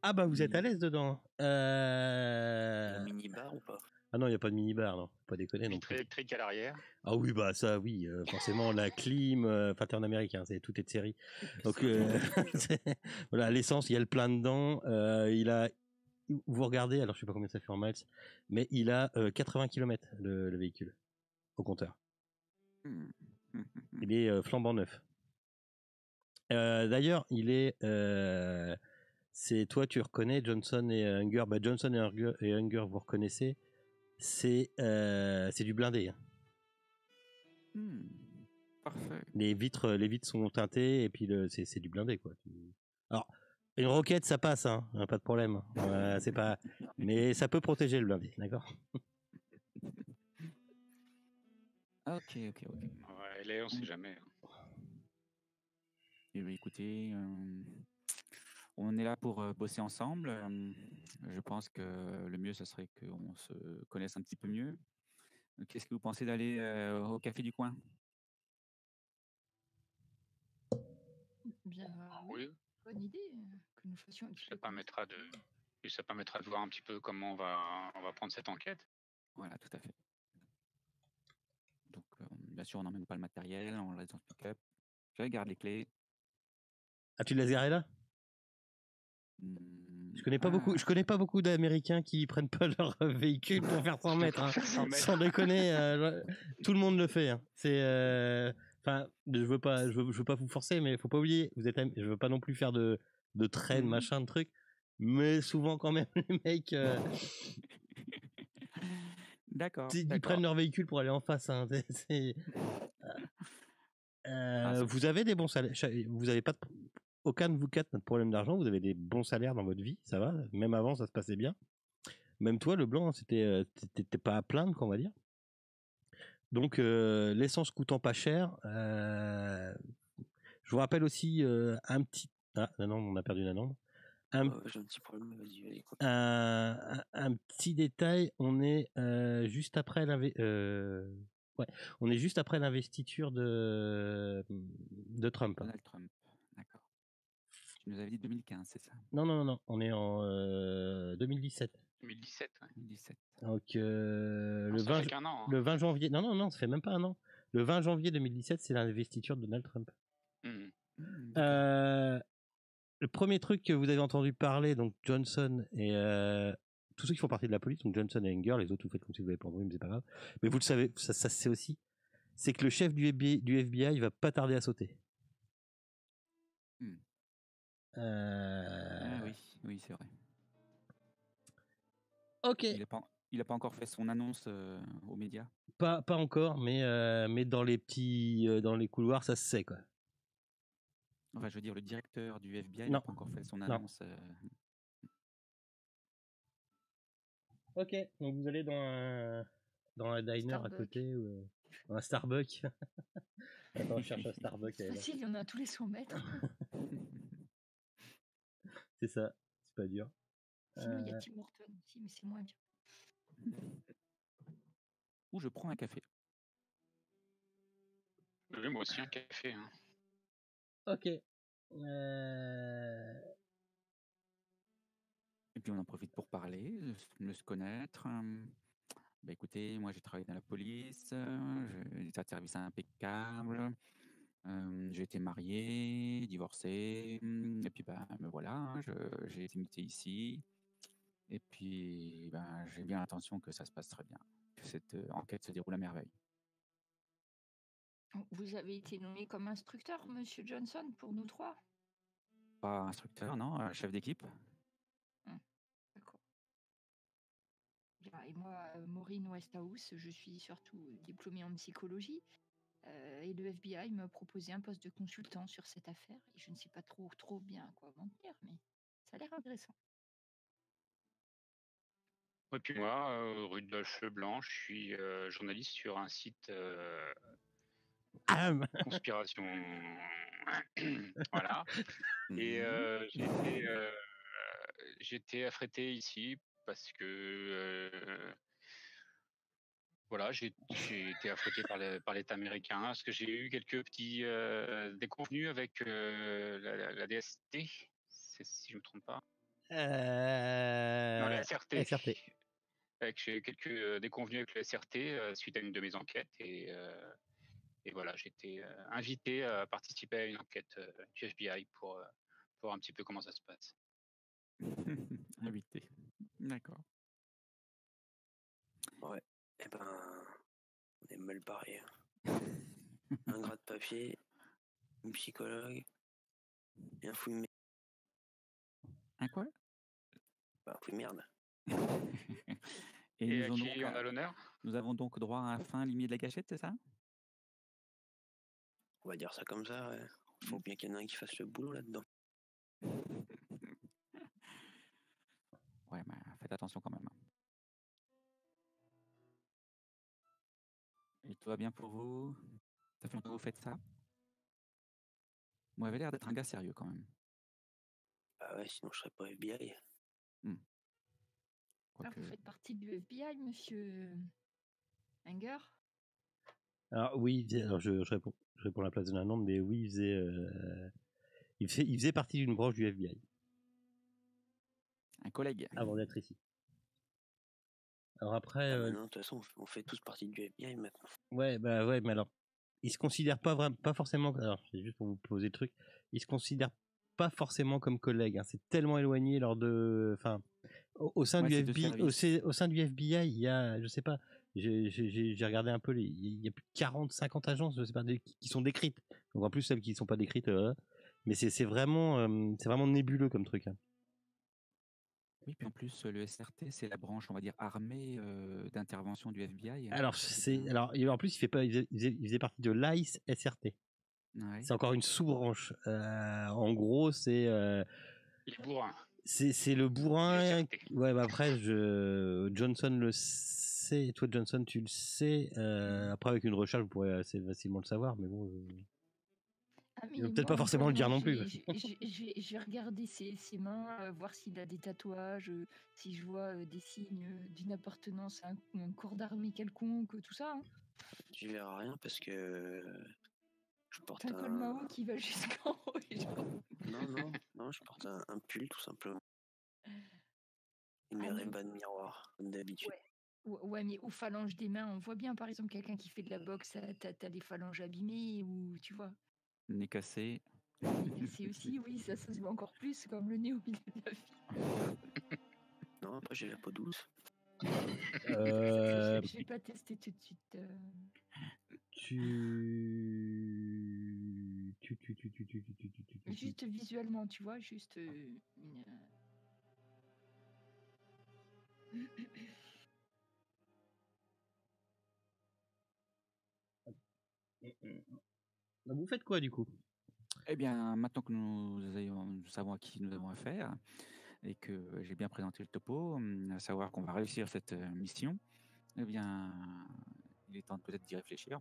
Ah bah vous êtes à mini- l'aise dedans. il y a un mini-bar ou pas? Ah non, il y a pas de minibar, non, faut pas déconner non Vitre plus. électrique à l'arrière. Ah oui, bah ça, oui, forcément la clim. Enfin, t'es en Amérique, hein, tout est de série. Donc C'est automatique déjà. voilà, l'essence, il y a le plein dedans. Il a, vous regardez, alors je sais pas combien ça fait en miles, mais il a 80 km le véhicule au compteur. Hmm. Hmm. Il est flambant neuf. D'ailleurs, il est, c'est toi, tu reconnais Johnson et Unger. Bah, Johnson et Unger, vous reconnaissez. C'est du blindé, hein. Hmm. Parfait. Les vitres sont teintées et puis c'est du blindé, quoi. Alors, une roquette, ça passe, hein, pas de problème. C'est pas, mais ça peut protéger le blindé, d'accord. Ok. Ouais, Léa, on sait jamais. Eh bien, écoutez, on est là pour bosser ensemble. Je pense que le mieux, ce serait qu'on se connaisse un petit peu mieux. Qu'est-ce que vous pensez d'aller au café du coin? Bien, oui, Oui, bonne idée que nous fassions un petit ça peu permettra de, et ça permettra de voir un petit peu comment on va prendre cette enquête. Voilà, tout à fait. Donc, bien sûr, on n'emmène pas le matériel, on le laisse dans le pick-up. Je garde les clés. Ah, tu l'as géré là? Je connais pas beaucoup d'Américains qui prennent pas leur véhicule pour faire 100 mètres, hein. 100 mètres. Sans déconner, tout le monde le fait, hein. C'est, enfin, je veux pas vous forcer, mais faut pas oublier, je veux pas non plus faire de traîne, machin, de trucs, mais souvent quand même les mecs, D'accord. ils prennent leur véhicule pour aller en face, hein. Vous avez des bons salaires, vous avez pas aucun de vous quatre n'a de problème d'argent, vous avez des bons salaires dans votre vie, ça va, même avant ça se passait bien. Même toi, le blanc, t'étais pas à plaindre, qu'on va dire. Donc, l'essence coûtant pas cher, je vous rappelle aussi un petit. Ah, non, on a perdu Nanon. J'ai un petit problème, vas-y, continue. Un petit détail, on est juste après on est juste après l'investiture de Trump. Donald Trump. D'accord. Tu nous avais dit 2015, c'est ça? Non, on est en 2017. 2017, ouais. 2017. Donc, Non, ça fait qu'un an. Hein. le 20 janvier, non, ça fait même pas un an. Le 20 janvier 2017, c'est l'investiture de Donald Trump. Le premier truc que vous avez entendu parler, donc Johnson et tous ceux qui font partie de la police, donc Johnson et Unger, les autres vous faites comme si vous l'avez pas entendu, mais c'est pas grave. Mais vous le savez, ça se sait aussi, c'est que le chef du FBI va pas tarder à sauter. Ah oui, c'est vrai. Ok. Il a pas encore fait son annonce aux médias? Pas encore, mais dans les dans les couloirs, ça se sait, quoi. Enfin, je veux dire, le directeur du FBI Non. n'a pas encore fait son annonce. Ok, donc vous allez dans un diner Starbucks. à côté ou dans un Starbucks. Attends, je cherche un Starbucks. Facile, il y en a à tous les 100 mètres. C'est ça, c'est pas dur. Sinon, il y a Tim Horton aussi, mais c'est moins bien. Ou je prends un café. Oui, moi aussi un café. Hein. Ok. Et puis on en profite pour parler, mieux se connaître. Bah écoutez, moi j'ai travaillé dans la police, j'ai des services impeccables, j'ai été marié, divorcé, et puis me voilà, hein, j'ai été muté ici, et puis j'ai bien l'intention que ça se passe très bien, que cette enquête se déroule à merveille. Vous avez été nommé comme instructeur, Monsieur Johnson, pour nous trois? Pas instructeur, non, chef d'équipe. Voilà, et moi, Maureen Westhouse, je suis surtout diplômée en psychologie. Et le FBI m'a proposé un poste de consultant sur cette affaire. Et je ne sais pas trop bien à quoi m'en tenir, mais ça a l'air intéressant. Et puis moi, Rudolf Blanc, je suis journaliste sur un site Ah, conspiration. Voilà. Et j'ai été affrété ici parce que voilà, j'ai été affrété par l'État américain parce que j'ai eu quelques petits déconvenus avec la DST, si je ne me trompe pas. Non, la SRT. SRT. J'ai eu quelques déconvenus avec la SRT suite à une de mes enquêtes et voilà, j'ai été invité à participer à une enquête du FBI pour voir un petit peu comment ça se passe. Invité. D'accord. Ouais. Eh ben, on est mal barré. Un gras de papier, une psychologue et un fouille merde. Un quoi? Bah, un fouille merde. Et à nous, qui on a l'honneur? nous avons donc droit à un fin limier de la gâchette, c'est ça? On va dire ça comme ça, ouais. Faut bien qu'il y en ait un qui fasse le boulot là-dedans. Ouais, bah, faites attention quand même. Et tout va bien pour vous? Ça fait longtemps que vous faites ça? Vous avez l'air d'être un gars sérieux quand même. Bah ouais, sinon je serais pas FBI. Ah, Quoique... vous faites partie du FBI, monsieur Hanger? Alors oui, alors je réponds à la place de Nanande, mais oui, il faisait partie d'une branche du FBI Un collègue. avant d'être ici. Alors après, Ah bah non, de toute façon, on fait tous partie du FBI maintenant. ouais, mais alors, il se considère pas forcément. Alors, c'est juste pour vous poser le truc. Il se considère pas forcément comme collègue. Hein. C'est tellement éloigné lors de, enfin, au sein Ouais, du c'est deux FBI, services. au sein du FBI, il y a, je sais pas, j'ai regardé un peu, il y a plus de 40, 50 agences, je sais pas, qui sont décrites. Donc en plus celles qui sont pas décrites, mais c'est vraiment nébuleux comme truc. Hein. Oui, puis en plus, le SRT, c'est la branche, on va dire, armée d'intervention du FBI. Alors en plus il faisait partie de l'ICE SRT. Ouais. C'est encore une sous-branche. En gros, c'est Les bourrins. c'est le bourrin. Du SRT. Ouais, bah après, Johnson le sait. Toi, Johnson, tu le sais. Après, avec une recherche, vous pourrez assez facilement le savoir, mais bon. Ah, mais Il veut peut-être moi, pas forcément encore, le dire moi, non plus. je vais regarder ses mains, voir s'il a des tatouages, si je vois des signes d'une appartenance à un corps d'armée quelconque, tout ça. Hein. Tu verras rien parce que je porte T'as un col Mao qui va jusqu'en haut. Et genre... Non, je porte un pull tout simplement. Et mes Ah, mais- Ray-Ban miroirs, comme d'habitude. Ouais, mais aux phalanges des mains, on voit bien, par exemple, quelqu'un qui fait de la boxe, t'as les phalanges abîmées, ou tu vois. Nez cassé. C'est aussi, oui, ça se voit encore plus, comme le nez au milieu de la fille. Non, après j'ai la peau douce. Je vais pas tester tout de suite. Juste visuellement, tu vois, juste une... Vous faites quoi du coup? Eh bien, maintenant que nous savons à qui nous avons affaire et que j'ai bien présenté le topo, à savoir qu'on va réussir cette mission, eh bien, il est temps peut-être d'y réfléchir.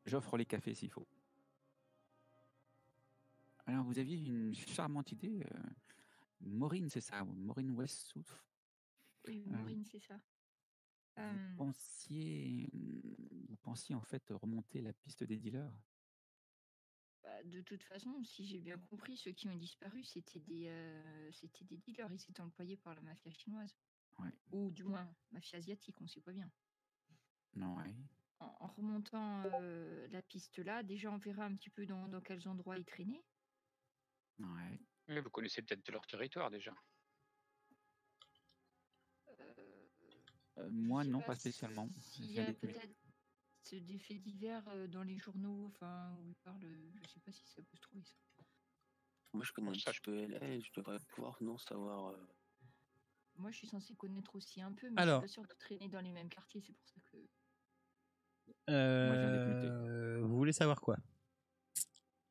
J'offre les cafés s'il faut. Alors, vous aviez une charmante idée, Maureen, c'est ça, Maureen Westhouse. Oui, Maureen, c'est ça. Vous pensiez en fait remonter la piste des dealers? De toute façon, si j'ai bien compris, ceux qui ont disparu, c'était des dealers. Ils étaient employés par la mafia chinoise. Ouais. Ou du moins, mafia asiatique, on sait pas bien. Non, ouais. En remontant la piste là, déjà on verra un petit peu dans quels endroits ils traînaient. Ouais. Oui, vous connaissez peut-être leur territoire déjà. Moi, non, pas spécialement. S'il y a peut-être des faits divers dans les journaux, enfin, où ils parlent, je sais pas si ça peut se trouver ça. Moi je connais un petit peu LA et je devrais pouvoir savoir Moi, je suis censée connaître aussi un peu, mais Alors. je suis pas sûre de traîner dans les mêmes quartiers, c'est pour ça que. Moi, je viens d'être muté. Vous voulez savoir quoi?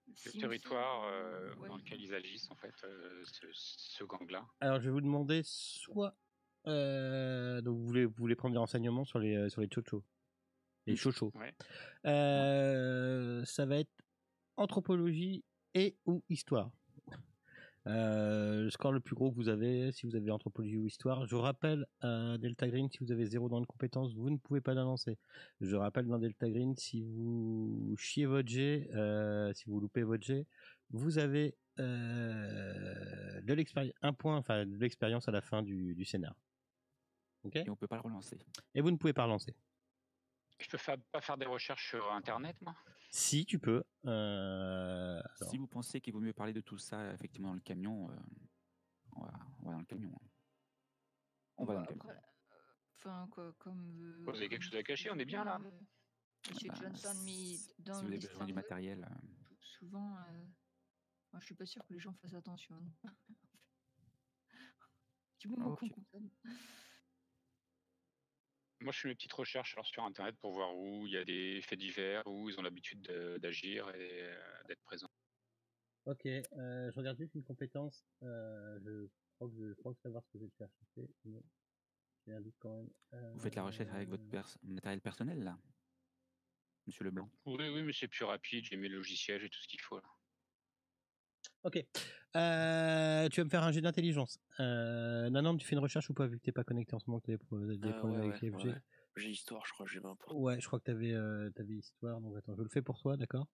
Le Si on sait, territoire ouais. dans lequel ils agissent, en fait, ce gang-là. Alors, je vais vous demander soit. Donc, vous voulez prendre des renseignements sur les chochos. Les chochos. Ouais. Ça va être anthropologie et ou histoire. Le score le plus gros que vous avez, si vous avez anthropologie ou histoire. Je rappelle à Delta Green, si vous avez 0 dans une compétence, vous ne pouvez pas la lancer. Je rappelle dans Delta Green, si vous chiez votre jet, si vous loupez votre jet, vous avez de l'expérience, un point, enfin de l'expérience à la fin du scénar. Ok. Et on peut pas le relancer. Et vous ne pouvez pas relancer. Je peux pas faire des recherches sur Internet, moi? Si tu peux. Si vous pensez qu'il vaut mieux parler de tout ça, effectivement, dans le camion, on va dans le camion. On va dans le camion. Après, enfin, comme. Vous avez quelque chose à cacher, on est bien là. Monsieur Johnson, mais dans si vous avez les besoin du startups, matériel. souvent, moi, je suis pas sûre que les gens fassent attention. Du moment qu'on consomme. Moi, je fais mes petites recherches alors, sur Internet pour voir où il y a des faits divers, où ils ont l'habitude d'agir et d'être présents. Ok, je regarde juste une compétence. Je crois savoir ce que je vais te faire chercher. J'ai un doute quand même. Vous faites la recherche avec votre matériel personnel, là, Monsieur Leblanc? Oui, mais c'est plus rapide. J'ai mes logiciels, j'ai tout ce qu'il faut. Là. Ok. Tu vas me faire un jet d'intelligence. Nanan, tu fais une recherche ou pas, vu que t'es pas connecté en ce moment, que t'as des problèmes avec les FG. Ouais. J'ai histoire, je crois, j'ai 20 points. Ouais, je crois que t'avais histoire, donc attends, je le fais pour toi, d'accord?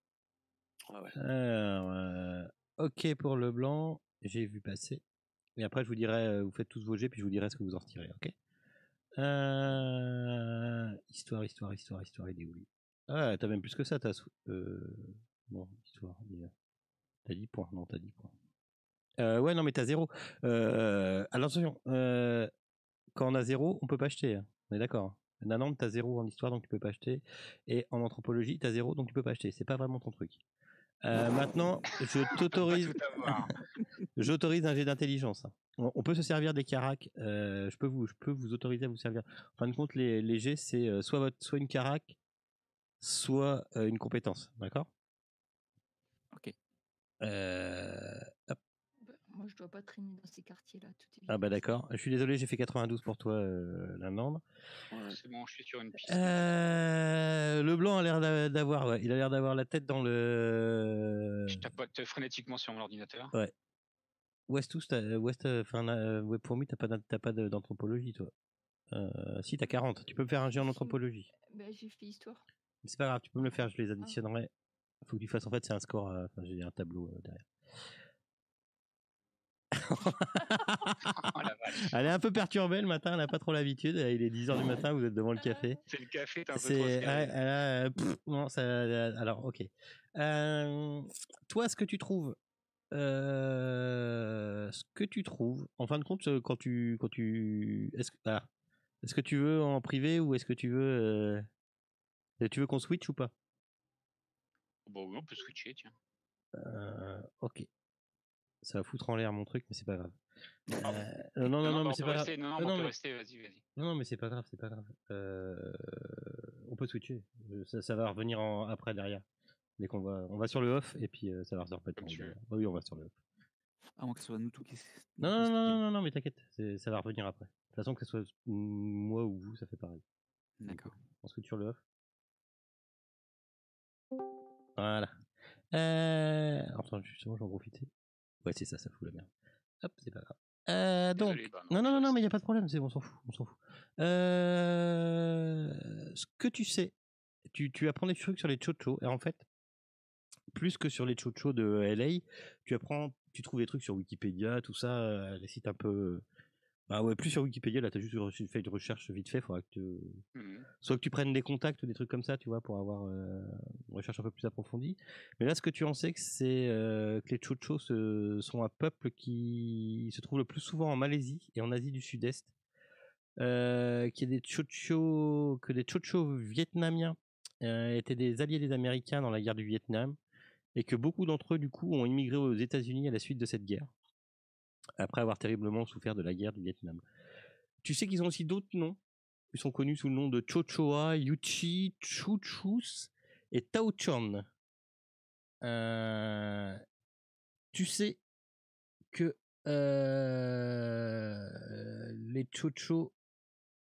Ouais. Alors, ok pour le blanc, j'ai vu passer. Et après, je vous dirai, vous faites tous vos jets, puis je vous dirai ce que vous en retirez, ok? Histoire, il est où lui? Ah, t'as même plus que ça, t'as. Bon, histoire, t'as 10 points, non, t'as 10 points. Ouais, non, mais t'as 0. Alors, attention, quand on a 0, on peut pas acheter. Hein. On est d'accord. Nanante, t'as 0 en histoire, donc tu peux pas acheter. Et en anthropologie, t'as 0, donc tu peux pas acheter. C'est pas vraiment ton truc. Maintenant, je t'autorise. J'autorise un jet d'intelligence. On peut se servir des caracs. Je peux vous autoriser à vous servir. En fin de compte, les jets, c'est soit une carac, soit une compétence. D'accord? Ok. Hop. Moi, je dois pas traîner dans ces quartiers-là. Ah bah d'accord. Je suis désolé, j'ai fait 92 pour toi, Landande. C'est bon, je suis sur une piste. Le blanc a l'air d'avoir, ouais, il a l'air d'avoir la tête dans le. Je tapote frénétiquement sur mon ordinateur. Ouais. West, pour moi, t'as pas d'anthropologie, toi. Si, t'as 40. Tu peux me faire un jet en anthropologie. Bah, j'ai fait histoire. C'est pas grave, tu peux me le faire, je les additionnerai. Faut que tu fasses, en fait, c'est un score, j'ai un tableau derrière. Oh, la vache. Elle est un peu perturbée le matin, elle n'a pas trop l'habitude. Il est 10h du matin, vous êtes devant le café. C'est le café, t'es un peu trop serré. Non, alors, ok. Toi, ce que tu trouves, en fin de compte, quand tu, est-ce que tu veux en privé ou est-ce que tu veux qu'on switch ou pas? Bon, oui, on peut switcher, tiens. Ok. Ça va foutre en l'air mon truc, mais c'est pas grave. Non, mais c'est pas grave. On peut rester, vas-y. Non, mais c'est pas grave, on peut switcher. Ça va revenir après derrière. Dès qu'on on va sur le off et puis ça va revenir derrière. Oui, on va sur le off. À moins que ce soit nous tous qui. Non, mais t'inquiète, ça va revenir après. De toute façon, que ce soit moi ou vous, ça fait pareil. D'accord. On switch sur le off. Voilà. Attends, justement, j'en profiter. Ouais, c'est ça fout la merde. Hop, c'est pas grave. Donc, Désolé, non, mais il n'y a pas de problème, c'est bon, on s'en fout. Ce que tu sais, tu apprends des trucs sur les chochos, et en fait, plus que sur les chochos de LA, tu trouves des trucs sur Wikipédia, tout ça, les sites un peu. Bah ouais, plus sur Wikipédia, là, t'as juste fait une recherche vite fait, faudra que soit que tu prennes des contacts ou des trucs comme ça, tu vois, pour avoir une recherche un peu plus approfondie. Mais là, ce que tu en sais, c'est que les chochos sont un peuple qui se trouve le plus souvent en Malaisie et en Asie du Sud-Est. Qu'il y a des chochos vietnamiens étaient des alliés des Américains dans la guerre du Vietnam et que beaucoup d'entre eux, du coup, ont immigré aux États-Unis à la suite de cette guerre, après avoir terriblement souffert de la guerre du Vietnam. Tu sais qu'ils ont aussi d'autres noms. Ils sont connus sous le nom de Chochoa, Yuchi, Chuchus et Taochan. Tu sais que les Chocho,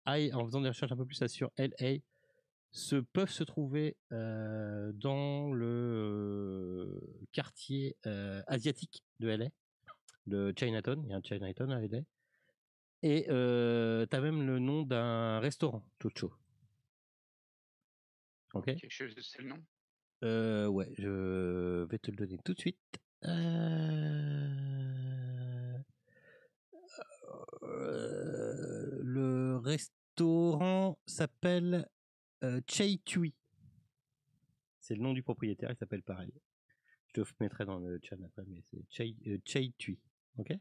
en faisant des recherches un peu plus sur LA, peuvent se trouver dans le quartier asiatique de LA, de Chinatown. Il y a un Chinatown à LA. Et t'as même le nom d'un restaurant, Chocho. Ok. C'est le nom. Ouais, je vais te le donner tout de suite. Le restaurant s'appelle Chei Tui. C'est le nom du propriétaire, il s'appelle pareil. Je te mettrai dans le chat après, mais c'est Chei Tui. Ok.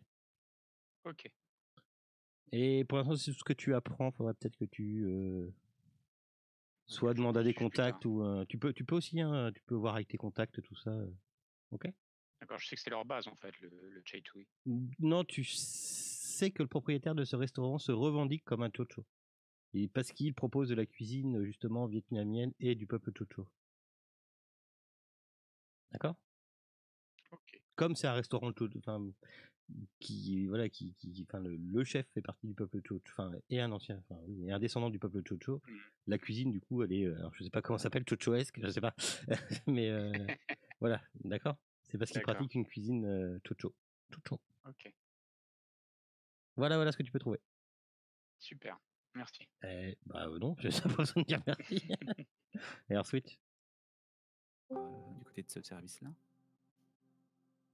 Ok. Et pour l'instant, c'est tout ce que tu apprends. Faudra peut-être que tu soit demander à des contacts ou tu peux aussi, hein, tu peux voir avec tes contacts tout ça. Ok. D'accord, je sais que c'est leur base en fait, le Chai Tui. Non, tu sais que le propriétaire de ce restaurant se revendique comme un Chocho. Et parce qu'il propose de la cuisine justement vietnamienne et du peuple Chocho. D'accord. Ok. Comme c'est un restaurant enfin le chef fait partie du peuple Chocho, enfin et un ancien, enfin oui, et un descendant du peuple Chocho. La cuisine du coup elle est, alors je sais pas comment ça s'appelle, Chochoesque, je sais pas, mais voilà, d'accord. C'est parce qu'il pratique une cuisine Chocho. Ok. Voilà ce que tu peux trouver. Super, merci. Bah non, j'ai pas besoin de dire merci. Et alors Switch. Du côté de ce service-là.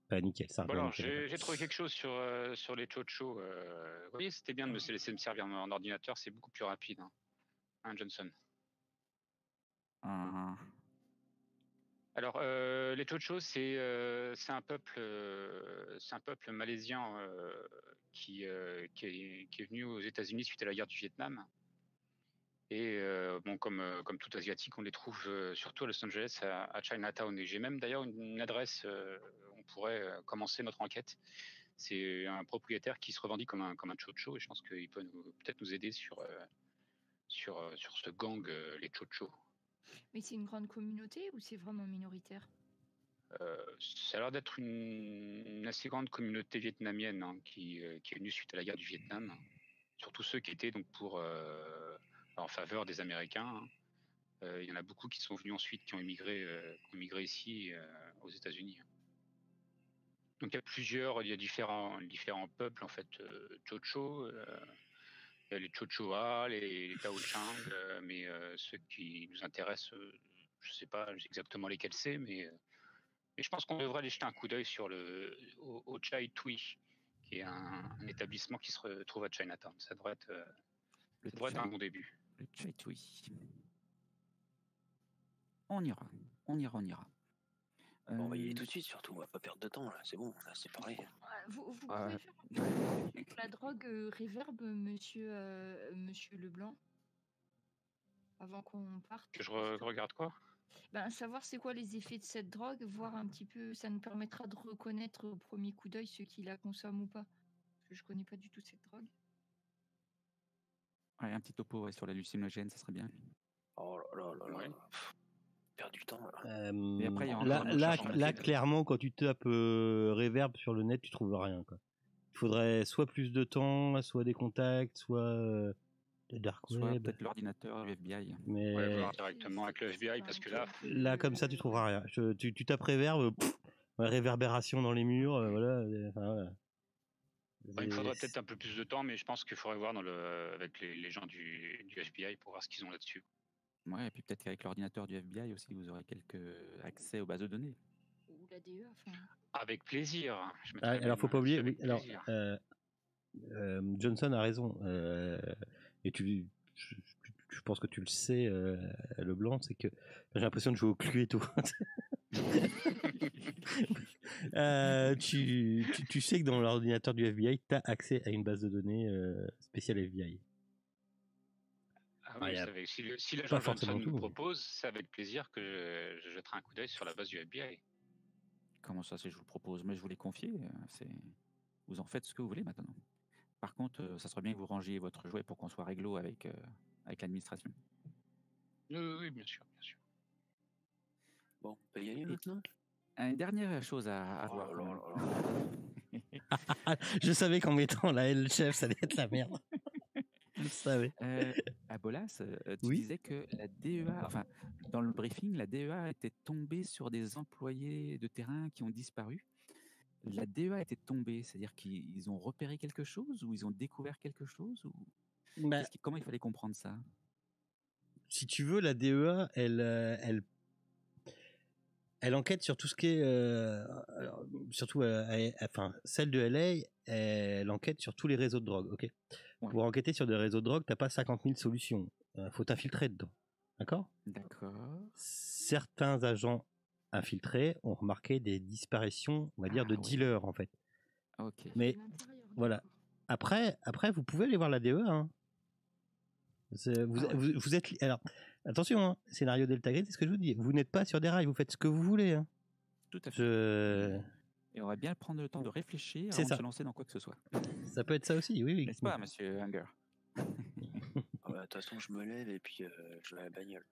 Bah nickel, ça. Bon alors, j'ai trouvé quelque chose sur les Chocho. Vous voyez, c'était bien de me laisser me servir en ordinateur, c'est beaucoup plus rapide. Hein, Johnson. Alors, les Chocho, c'est un peuple malaisien qui est venu aux États-Unis suite à la guerre du Vietnam. Et bon, comme tout asiatique, on les trouve surtout à Los Angeles, à Chinatown. Et j'ai même d'ailleurs une adresse où on pourrait commencer notre enquête. C'est un propriétaire qui se revendique comme un Chocho, et je pense qu'il peut peut-être nous aider sur ce gang, les Chocho. Mais c'est une grande communauté ou c'est vraiment minoritaire? Ça a l'air d'être une assez grande communauté vietnamienne qui est venue suite à la guerre du Vietnam. Surtout ceux qui étaient donc en faveur des Américains. Il y en a beaucoup qui sont venus ensuite, qui ont immigré ici aux États-Unis. Donc il y a différents peuples en fait, Chocho. Il y a les Chochoa, les Taochang, mais ceux qui nous intéressent, je ne sais pas exactement lesquels c'est, mais je pense qu'on devrait aller jeter un coup d'œil au Chai Tui, qui est un établissement qui se retrouve à Chinatown. Ça devrait être un bon début. Le Chai Tui. On ira. On va y aller tout de suite, surtout, on va pas perdre de temps, là, c'est bon, là, c'est pareil. Vous pouvez faire avec la drogue Reverb, monsieur Leblanc, avant qu'on parte. Que je regarde quoi? Savoir c'est quoi les effets de cette drogue, voir un petit peu, ça nous permettra de reconnaître au premier coup d'œil ceux qui la consomment ou pas. Parce que je connais pas du tout cette drogue. Ouais, un petit topo sur la hallucinogène, ça serait bien. Oh là là. Perd du temps là. Et après, il y a là clairement, quand tu tapes Reverb sur le net, tu trouves rien, quoi. Il faudrait soit plus de temps, soit des contacts, soit le dark web. Peut-être l'ordinateur, le FBI. Mais ouais, voir directement avec le FBI, parce que là comme ça, tu trouveras rien. Tu tapes Reverb, réverbération dans les murs, voilà. Il me faudrait peut-être un peu plus de temps, mais je pense qu'il faudrait voir avec les gens du FBI pour voir ce qu'ils ont là-dessus. Ouais, et puis peut-être qu'avec l'ordinateur du FBI aussi, vous aurez quelques accès aux bases de données. Ou la DE, enfin. Avec plaisir. Alors, faut pas oublier. Oui, alors, Johnson a raison. Et je pense que tu le sais, Leblanc, c'est que j'ai l'impression de jouer au Cluedo et tout. Tu sais que dans l'ordinateur du FBI, tu as accès à une base de données spéciale FBI. Ah oui, si l'agent Johnson nous propose, c'est avec plaisir que je jetterai un coup d'œil sur la base du FBI. Comment ça, je vous le propose? Mais je vous l'ai confié. Vous en faites ce que vous voulez maintenant. Par contre, ça serait bien que vous rangiez votre jouet pour qu'on soit réglo avec l'administration. Oui, bien sûr, bien sûr. Bon, on peut y aller Et maintenant? une dernière chose à Oh voir là quand là même. là là. Je savais qu'en mettant la L chef, ça allait être la merde. Je le savais. À Bolas, tu Oui. disais que la DEA, enfin, dans le briefing, la DEA était tombée sur des employés de terrain qui ont disparu. La DEA était tombée, c'est-à-dire qu'ils ont repéré quelque chose ou ils ont découvert quelque chose ou Bah, comment il fallait comprendre ça? si tu veux, la DEA, elle enquête sur tout ce qui est, alors, surtout, enfin, celle de LA, elle enquête sur tous les réseaux de drogue, ok? Ouais. Pour enquêter sur des réseaux de drogue, t'as pas 50 000 solutions. Faut t'infiltrer dedans, d'accord? D'accord. Certains agents infiltrés ont remarqué des disparitions, on va dire, de Ah ouais. dealers, en fait. Ok. Mais De l'intérieur, voilà. d'accord. Après, vous pouvez aller voir la DEA, hein. Ah ouais. Vous êtes alors attention, hein, scénario Delta Green, c'est ce que je vous dis. Vous n'êtes pas sur des rails, vous faites ce que vous voulez, hein. Tout à fait. Et on va bien prendre le temps de réfléchir C'est avant de ça. se lancer dans quoi que ce soit. Ça peut être ça aussi, oui, oui. N'est-ce pas, monsieur Hunger? De toute façon, je me lève et puis je vais à la bagnole.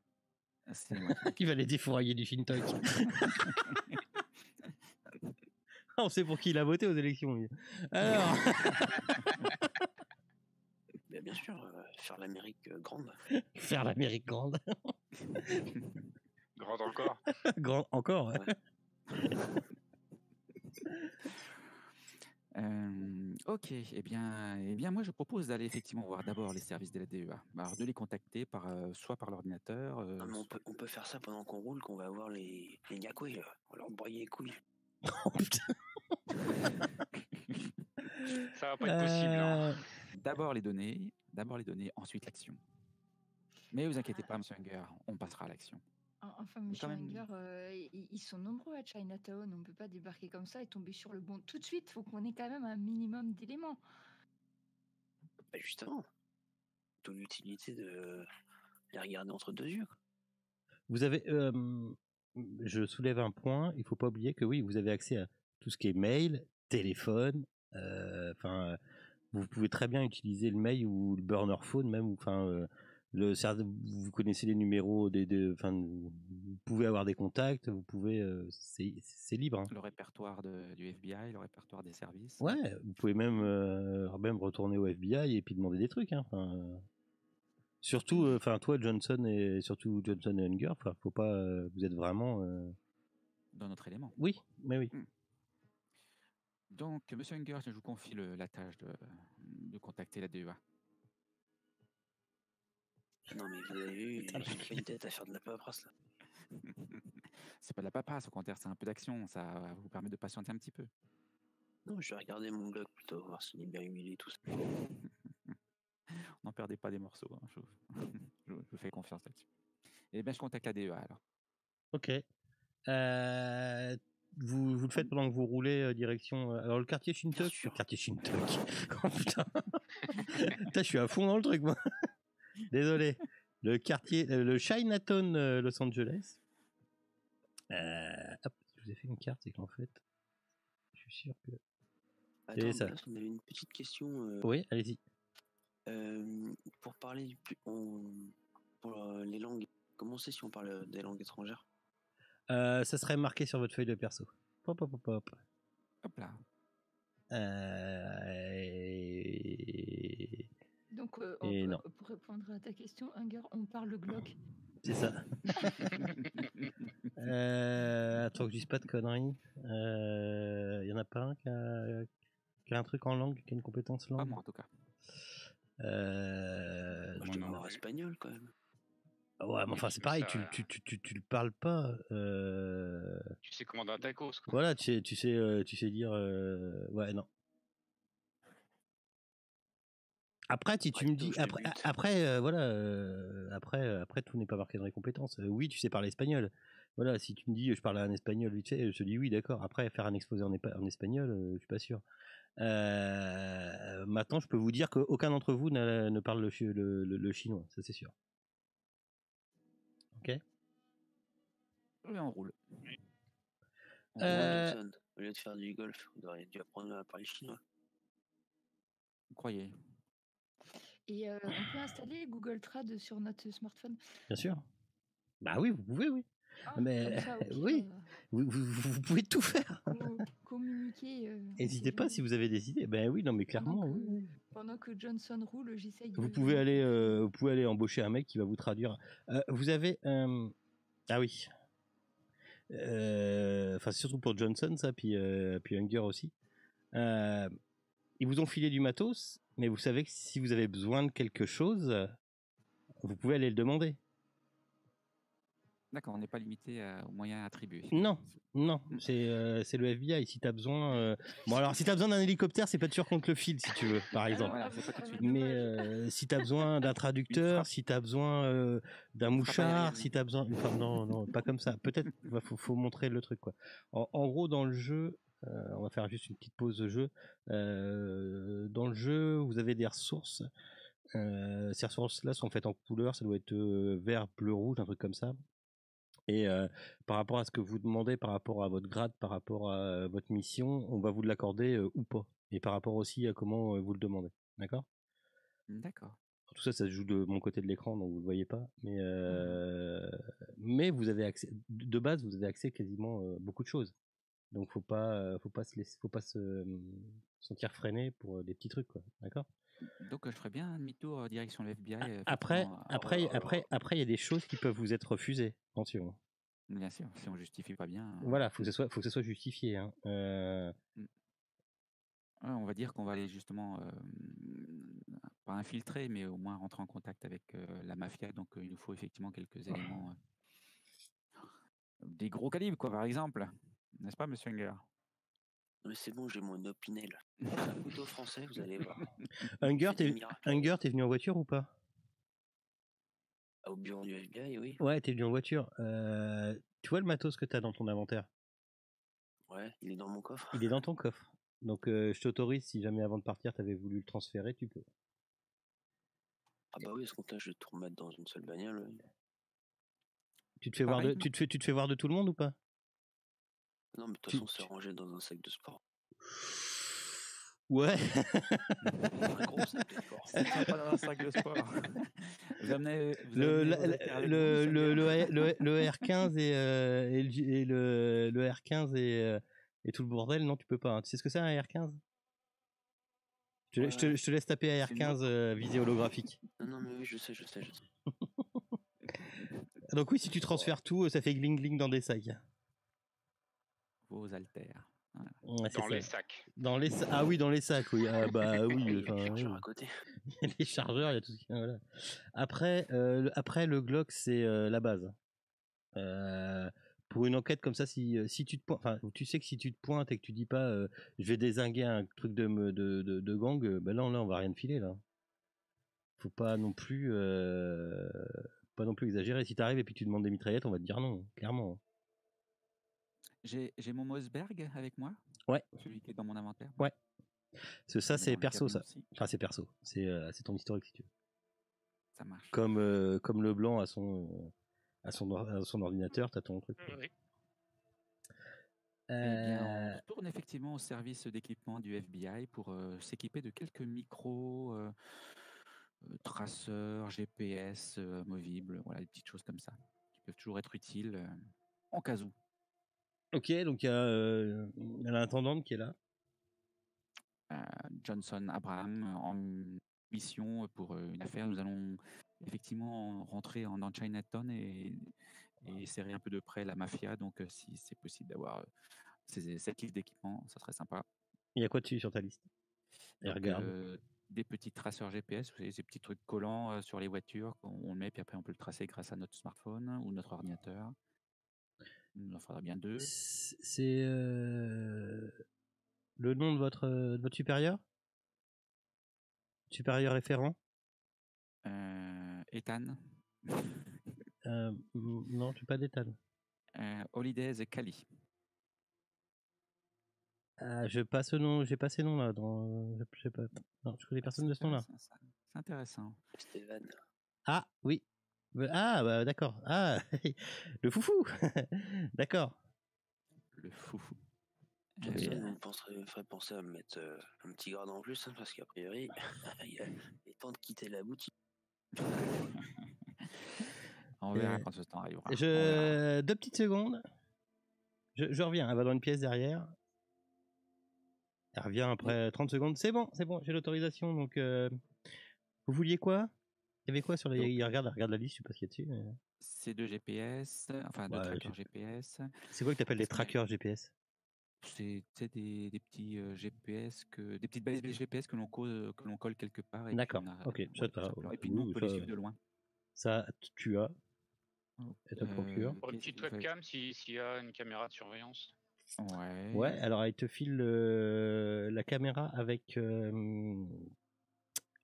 C'est moi. Il va les défourailler du Shintok. On sait pour qui il a voté aux élections, lui. Alors, Mais bien sûr, faire l'Amérique grande. faire l'Amérique grande. Grande encore. Grand encore, ouais. Ok, eh bien, moi je propose d'aller effectivement voir d'abord les services de la DEA. Alors de les contacter soit par l'ordinateur. Non, mais on peut faire ça pendant qu'on roule, qu'on va voir les niakouilles, là. On va leur broyer les couilles. Oh, putain. Ça va pas être possible. Hein. D'abord les données, ensuite l'action. Mais vous inquiétez pas, monsieur Hunger, on passera à l'action. Enfin, Mais monsieur quand même- Wenger, ils sont nombreux à Chinatown. On ne peut pas débarquer comme ça et tomber sur le bon tout de suite. Il faut qu'on ait quand même un minimum d'éléments. Bah justement, toute l'utilité de les regarder entre deux yeux, quoi. Vous avez, je soulève un point. Il faut pas oublier que oui, vous avez accès à tout ce qui est mail, téléphone. Enfin, vous pouvez très bien utiliser le mail ou le burner phone même. Enfin, vous connaissez les numéros enfin, vous pouvez avoir des contacts. Vous pouvez, c'est libre, hein. Le répertoire du FBI, le répertoire des services. Ouais, vous pouvez même retourner au FBI et puis demander des trucs, hein. Enfin, surtout, enfin toi Johnson et Hunger, enfin faut pas, vous êtes vraiment. Dans notre élément. Oui, mais oui. Donc, monsieur Hunger, je vous confie la tâche de contacter la DEA. Non, mais vous avez vu, j'ai pas une tête à faire de la paperasse, là. C'est pas de la paperasse, au contraire, c'est un peu d'action. Ça vous permet de patienter un petit peu. Non, je vais regarder mon blog plutôt, voir s'il est bien huilé, tout ça. N'en perdez pas des morceaux, hein, je vous fais confiance là-dessus. Eh bien, je contacte la DEA alors. Ok. Vous le faites pendant que vous roulez direction. Alors le quartier Shintok. Le quartier Shintok. Oh putain. Putain, je suis à fond dans le truc, moi. Désolé. Le quartier, le Chinatown, Los Angeles. Hop, je vous ai fait une carte, c'est qu'en fait, je suis sûr que. Attends, ça. Là, on avait une petite question. Oui, allez-y. Pour parler pour les langues, comment on sait si on parle des langues étrangères? Ça serait marqué sur votre feuille de perso. Hop, hop, hop, hop. Hop là. Donc, non. pour répondre à ta question, Hunger, on parle Glock. C'est ça. Attends que je dise pas de conneries. Y en a pas un qui a un truc en langue, qui a une compétence langue? Pas moi en tout cas. Moi, je dois avoir espagnol quand même. Ouais, mais enfin c'est pareil, tu le parles pas. Tu sais commander un tacos, quoi. Voilà, tu sais dire. Ouais, non. Après, si tu me dis, après tout n'est pas marqué dans les compétences. Oui, tu sais parler espagnol. Voilà, si tu me dis, je parle un espagnol vite fait, je te dis oui, d'accord. Après, faire un exposé en espagnol, je suis pas sûr. Maintenant, je peux vous dire qu'aucun d'entre vous ne parle le chinois, ça c'est sûr. Ok. Et on roule. Johnson, au lieu de faire du golf, vous auriez dû apprendre à parler chinois. Vous croyez? Et on peut installer Google Trad sur notre smartphone. Bien sûr. Bah oui, vous pouvez, oui. Ah, Mais comme ça, au pire, oui, vous pouvez tout faire. communiquer. on N'hésitez sait pas jamais. si vous avez des idées. Ben oui, non, mais clairement, oui, oui. Pendant que Johnson roule, j'essaye Vous de. pouvez aller embaucher un mec qui va vous traduire. Vous avez ah oui. Enfin, c'est surtout pour Johnson ça, puis Unger aussi. Ils vous ont filé du matos, mais vous savez que si vous avez besoin de quelque chose, vous pouvez aller le demander. D'accord, on n'est pas limité aux moyens attribués. Non, c'est le FBI. Si tu as besoin. Bon, alors, si tu as besoin d'un hélicoptère, c'est pas sûr qu'on te le file, si tu veux, par exemple. Voilà, c'est pas tout de suite. Mais si tu as besoin d'un traducteur, si tu as besoin d'un mouchard, si tu as besoin. Enfin, non, pas comme ça. Peut-être faut montrer le truc, quoi. En gros, dans le jeu, on va faire juste une petite pause de jeu. Dans le jeu, vous avez des ressources. Ces ressources-là sont faites en couleurs. Ça doit être vert, bleu, rouge, un truc comme ça. Et par rapport à ce que vous demandez, par rapport à votre grade, par rapport à votre mission, on va vous l'accorder ou pas. Et par rapport aussi à comment vous le demandez. D'accord ? D'accord. Tout ça, ça se joue de mon côté de l'écran, donc vous le voyez pas. Mais vous avez accès, de base, vous avez accès à quasiment beaucoup de choses. Donc faut pas se sentir freiné pour des petits trucs, quoi. D'accord ? Donc je ferais bien un demi-tour direction le FBI. Après, il y a des choses qui peuvent vous être refusées. Attention. Bien sûr, si on justifie pas bien. Voilà, faut que ce soit justifié. Hein. Ouais, on va dire qu'on va aller justement pas infiltrer, mais au moins rentrer en contact avec la mafia. Donc il nous faut effectivement quelques éléments, des gros calibres, quoi, par exemple, n'est-ce pas, Monsieur Unger? Mais c'est bon, j'ai mon Opinel. Un couteau français, vous allez voir. Unger, t'es venu en voiture ou pas? Au bureau du FBI, oui. Ouais, t'es venu en voiture. Tu vois le matos que t'as dans ton inventaire? Ouais, il est dans mon coffre. Il est dans ton coffre. Donc je t'autorise, si jamais avant de partir t'avais voulu le transférer, tu peux. Ah bah oui, à ce compte-là, je vais tout remettre dans une seule bagnole. Tu te fais voir de tout le monde ou pas? Non, mais de toute façon, c'est rangé dans un sac de sport. Ouais. Un gros sac de sport. C'est pas dans un sac de sport. Le R15 et le R15 et tout le bordel, non, tu peux pas. Hein. Tu sais ce que c'est un R15? Je te laisse taper à R15 visée holographique. Non, mais oui, je sais. Donc oui, si tu transfères tout, ça fait gling dans des sacs. Vos haltères. Voilà. Dans les sacs. Ah oui, dans les sacs, oui. Ah bah oui. Il y a les chargeurs à côté. Il y a les chargeurs, il y a tout ce qui... Voilà. Après, le Glock, c'est la base. Pour une enquête comme ça, si tu te pointes, enfin, tu sais que si tu te pointes et que tu dis pas je vais dézinguer un truc de gang, ben là on va rien te filer là. Faut pas non plus exagérer. Si t'arrives et puis tu demandes des mitraillettes, on va te dire non, clairement. J'ai mon Mossberg avec moi. Ouais. Celui qui est dans mon inventaire. Ouais. Ça c'est perso ça. Enfin c'est perso. C'est ton historique si tu veux. Ça marche. Comme le blanc à son ordinateur, t'as ton truc. Oui. Eh bien, on retourne effectivement au service d'équipement du FBI pour s'équiper de quelques micros, traceurs, GPS, movibles, voilà, des petites choses comme ça, qui peuvent toujours être utiles en cas où. Ok, donc il y a l'intendante qui est là. Johnson Abraham en mission pour une affaire. Nous allons effectivement rentrer dans Chinatown et serrer un peu de près la mafia. Donc, si c'est possible d'avoir cette liste d'équipements, ça serait sympa. Il y a quoi dessus sur ta liste? Et regarde. Des petits traceurs GPS, vous savez, ces petits trucs collants sur les voitures, on le met, puis après on peut le tracer grâce à notre smartphone ou notre ordinateur. Il en faudra bien 2. C'est le nom de votre supérieur? Supérieur référent? Ethan. Non, je suis pas d'Ethan. Holidays Kali. Je passe ce nom, j'ai pas ces noms là. Je sais pas. Non, je connais personne de ce nom-là. C'est intéressant. Stéphane. Ah oui. Ah bah d'accord. Ah le foufou. D'accord. Le foufou. Johnson ferait penser à me mettre un petit grade en plus, hein, parce qu'a priori, il est temps de quitter la boutique. On verra quand ce temps arrivera. On verra. 2 petites secondes. Je reviens, elle va dans une pièce derrière. Elle revient après 30 secondes. C'est bon, j'ai l'autorisation. Donc, vous vouliez quoi? Il y avait quoi sur les... Donc, Il regarde la liste, je sais pas ce qu'il y a dessus. Mais... C'est 2 GPS, enfin 2 trackers GPS. C'est quoi que tu appelles les trackers GPS? C'est des petits GPS, des petites balises GPS que l'on colle quelque part. D'accord, ok. Ouais, et puis nous, on peut les suivre de loin. Ça, tu as. Et te procure. Pour une petite webcam, s'il y a une caméra de surveillance. Ouais, alors il te file la caméra avec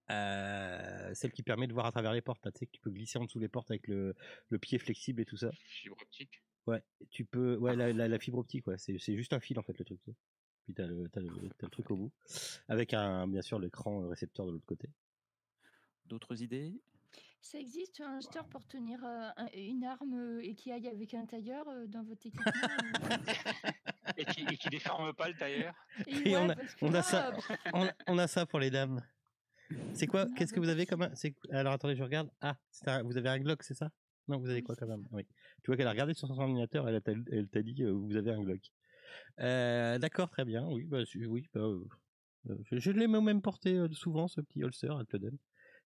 celle qui permet de voir à travers les portes. Tu sais que tu peux glisser en dessous les portes avec le pied flexible et tout ça. Fibre optique. Ouais, tu peux. Ouais, la fibre optique, ouais, c'est juste un fil en fait le truc. Puis t'as le truc au bout, avec bien sûr l'écran récepteur de l'autre côté. D'autres idées? Ça existe un store pour tenir une arme et qui aille avec un tailleur dans votre équipement et qui déforme pas le tailleur. Et on a ça pour les dames. C'est quoi? Qu'est-ce que vous avez comme alors attendez, je regarde. Ah, vous avez un Glock, c'est ça? Non, vous avez quoi quand même? Oui. Tu vois qu'elle a regardé sur son ordinateur, elle t'a dit vous avez un Glock. D'accord, très bien. Oui, je l'ai même porté souvent ce petit holster, elle te le donne.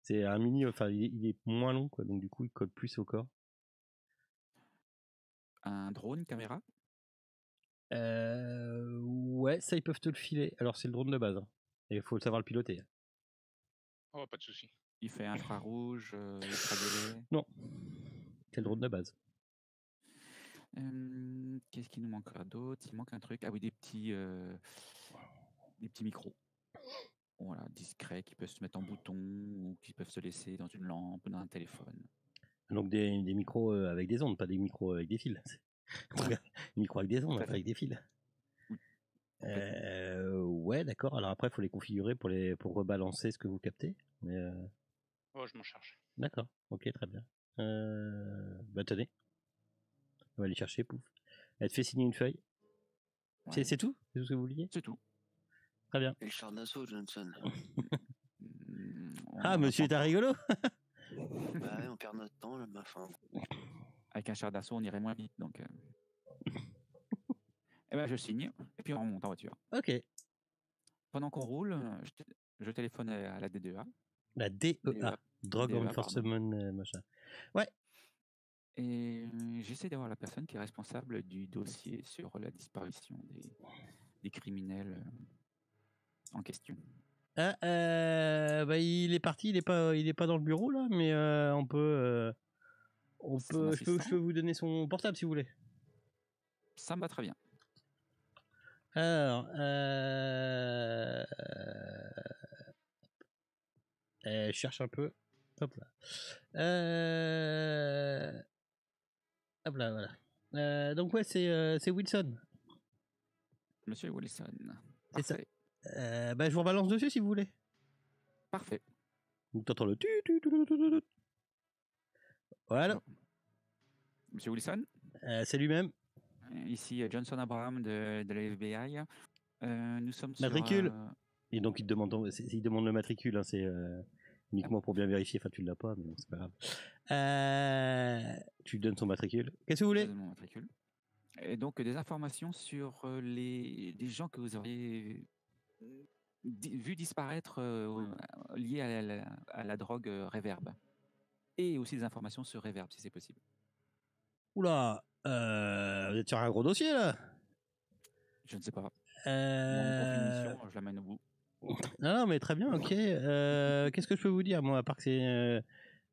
C'est un mini, enfin il est moins long quoi, donc du coup il colle plus au corps. Un drone caméra? Ouais, ça ils peuvent te le filer. Alors c'est le drone de base, hein. Et il faut savoir le piloter. Oh, pas de souci. Il fait infrarouge, ultraviolet? Non, c'est le drone de base. Qu'est-ce qu'il nous manquera d'autre? Il manque un truc. Ah oui, des petits micros. Voilà, discrets, qui peuvent se mettre en bouton ou qui peuvent se laisser dans une lampe, dans un téléphone. Donc des micros avec des ondes, pas des micros avec des fils. Des micros avec des ondes, pas avec des fils. Ouais, d'accord. Alors après, il faut les configurer pour rebalancer ce que vous captez. Mais Oh, je m'en charge. D'accord, ok, très bien. Bah tenez. On va aller chercher, pouf. Elle te fait signer une feuille. Ouais. C'est tout? C'est tout ce que vous vouliez? C'est tout. Très bien. Et le char d'assaut, Johnson. Ah, monsieur est un rigolo. Bah ouais, on perd notre temps, là, ma fin. Avec un char d'assaut, on irait moins vite, donc... Eh ben, je signe, et puis on remonte en voiture. Ok. Pendant qu'on roule, je téléphone à la DEA. La DEA, Drug Enforcement, machin. Ouais. Et j'essaie d'avoir la personne qui est responsable du dossier sur la disparition des criminels en question. Bah, il est parti, il est pas dans le bureau là, mais je peux vous donner son portable si vous voulez. Ça me va très bien. Alors, je cherche un peu. Hop là. Hop là, voilà. Donc ouais, c'est Wilson. Monsieur Wilson. C'est ça. Bah, je vous rebalance dessus si vous voulez. Parfait. Donc t'entends le Voilà. Monsieur Wilson. C'est lui-même. Ici Johnson Abraham de la FBI. Nous sommes matricule. Sur, Et donc il demande le matricule, hein, c'est uniquement pour bien vérifier. Enfin, tu l'as pas, mais c'est pas grave. Tu lui donnes son matricule. Qu'est-ce que vous voulez? Je donne mon matricule. Et donc des informations sur des gens que vous auriez vu disparaître liés à la drogue Reverb. Et aussi des informations sur Reverb, si c'est possible. Oula, vous êtes sur un gros dossier là? Je ne sais pas. Moi, pour une mission, je l'amène au bout. Non, mais très bien, ok. Qu'est-ce que je peux vous dire, moi, à part que c'est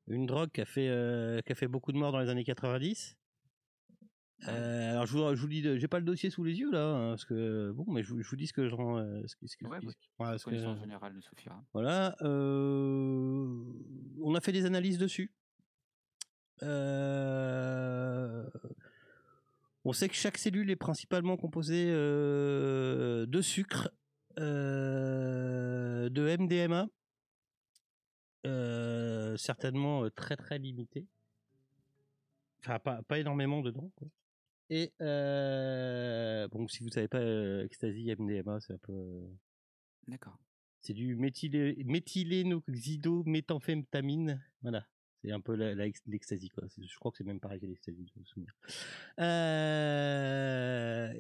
une drogue qui a fait beaucoup de morts dans les années 90. Alors je vous dis, j'ai pas le dossier sous les yeux là, hein, parce que bon, mais je vous dis ce que je rends. La connaissance générale nous suffira. Voilà. On a fait des analyses dessus. On sait que chaque cellule est principalement composée de sucre, de MDMA, certainement très très limité. Enfin, pas énormément dedans, quoi. Et bon, si vous savez pas, ecstasy, MDMA, c'est un peu. D'accord. C'est du méthylénoxydométhamphétamine. Voilà. C'est un peu l'ecstasy, quoi. Je crois que c'est même pareil que l'ecstasy, je me souviens.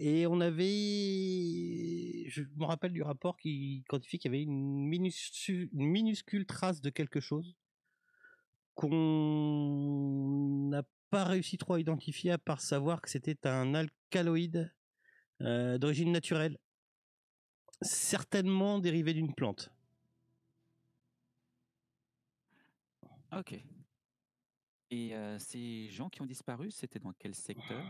Et on avait. Je me rappelle du rapport qui quantifie qu'il y avait une minuscule trace de quelque chose qu'on n'a pas réussi trop à identifier, à part savoir que c'était un alcaloïde d'origine naturelle, certainement dérivé d'une plante. Ok. Et ces gens qui ont disparu, c'était dans quel secteur?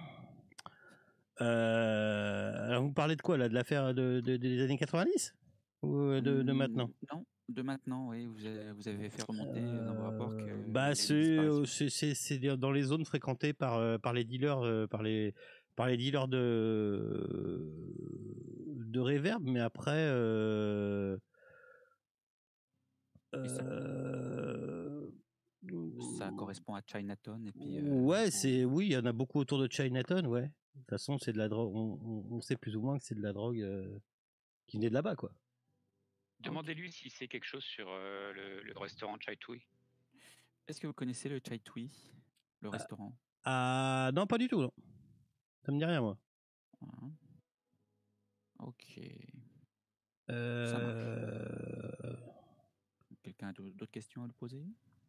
Alors vous parlez de quoi là? De l'affaire des années 90 ou de maintenant? Non, de maintenant, oui. Vous avez fait remonter dans vos rapports que Bah il y avait des disparitions. c'est dans les zones fréquentées par les dealers, par les dealers de reverb, mais après Et ça euh, correspond à Chinatown et puis ouais, oui, il y en a beaucoup autour de Chinatown, ouais. De toute façon, c'est de la drogue. On sait plus ou moins que c'est de la drogue qui venait de là-bas, quoi. Demandez-lui s'il sait quelque chose sur le restaurant Chai Tui. Est-ce que vous connaissez le Chai Tui, le restaurant? Ah non, pas du tout, non. Ça me dit rien, moi. Hein. Ok. Ça Euh... Quelqu'un a d'autres questions à lui poser?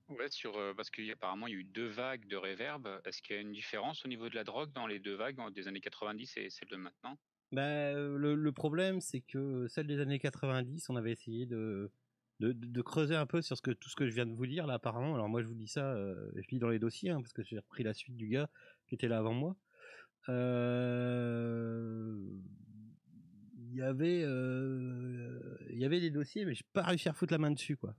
Ouais, parce qu'apparemment il y a eu 2 vagues de réverb. Est-ce qu'il y a une différence au niveau de la drogue dans les 2 vagues des années 90 et celle de maintenant? Bah, le problème, c'est que celle des années 90, on avait essayé de creuser un peu sur tout ce que je viens de vous dire là, apparemment. Alors moi, je vous dis ça, je lis dans les dossiers, hein, parce que j'ai repris la suite du gars qui était là avant moi. Il y avait des dossiers, mais j'ai pas réussi à foutre la main dessus, quoi.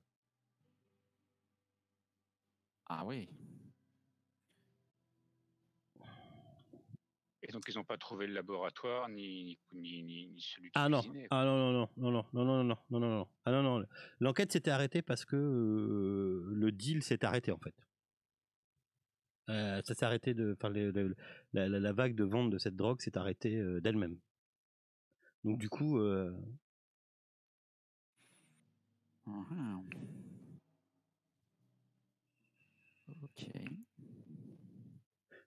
Ah oui. Et donc ils n'ont pas trouvé le laboratoire ni celui qui Ah non, cuisinait. ah non. Ah non. L'enquête s'était arrêtée parce que le deal s'est arrêté en fait. Ça s'est arrêté la vague de vente de cette drogue s'est arrêtée d'elle-même. Donc du coup. Ok.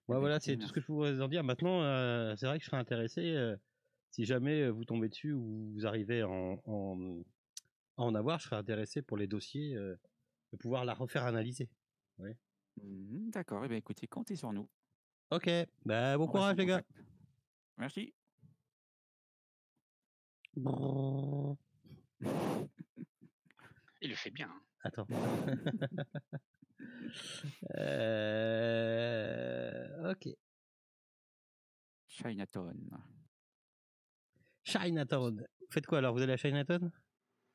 Ouais, voilà, c'est tout ce que je pourrais en dire. Maintenant, c'est vrai que je serais intéressé, si jamais vous tombez dessus ou vous arrivez à en avoir, je serais intéressé pour les dossiers de pouvoir la refaire analyser. Ouais. D'accord, et bien écoutez, comptez sur nous. Ok, bah bon On courage reste en les gars. contact. Merci. Il le fait bien. Hein. Attends. Ok. Chinatown. Vous faites quoi alors? Vous allez à Chinatown?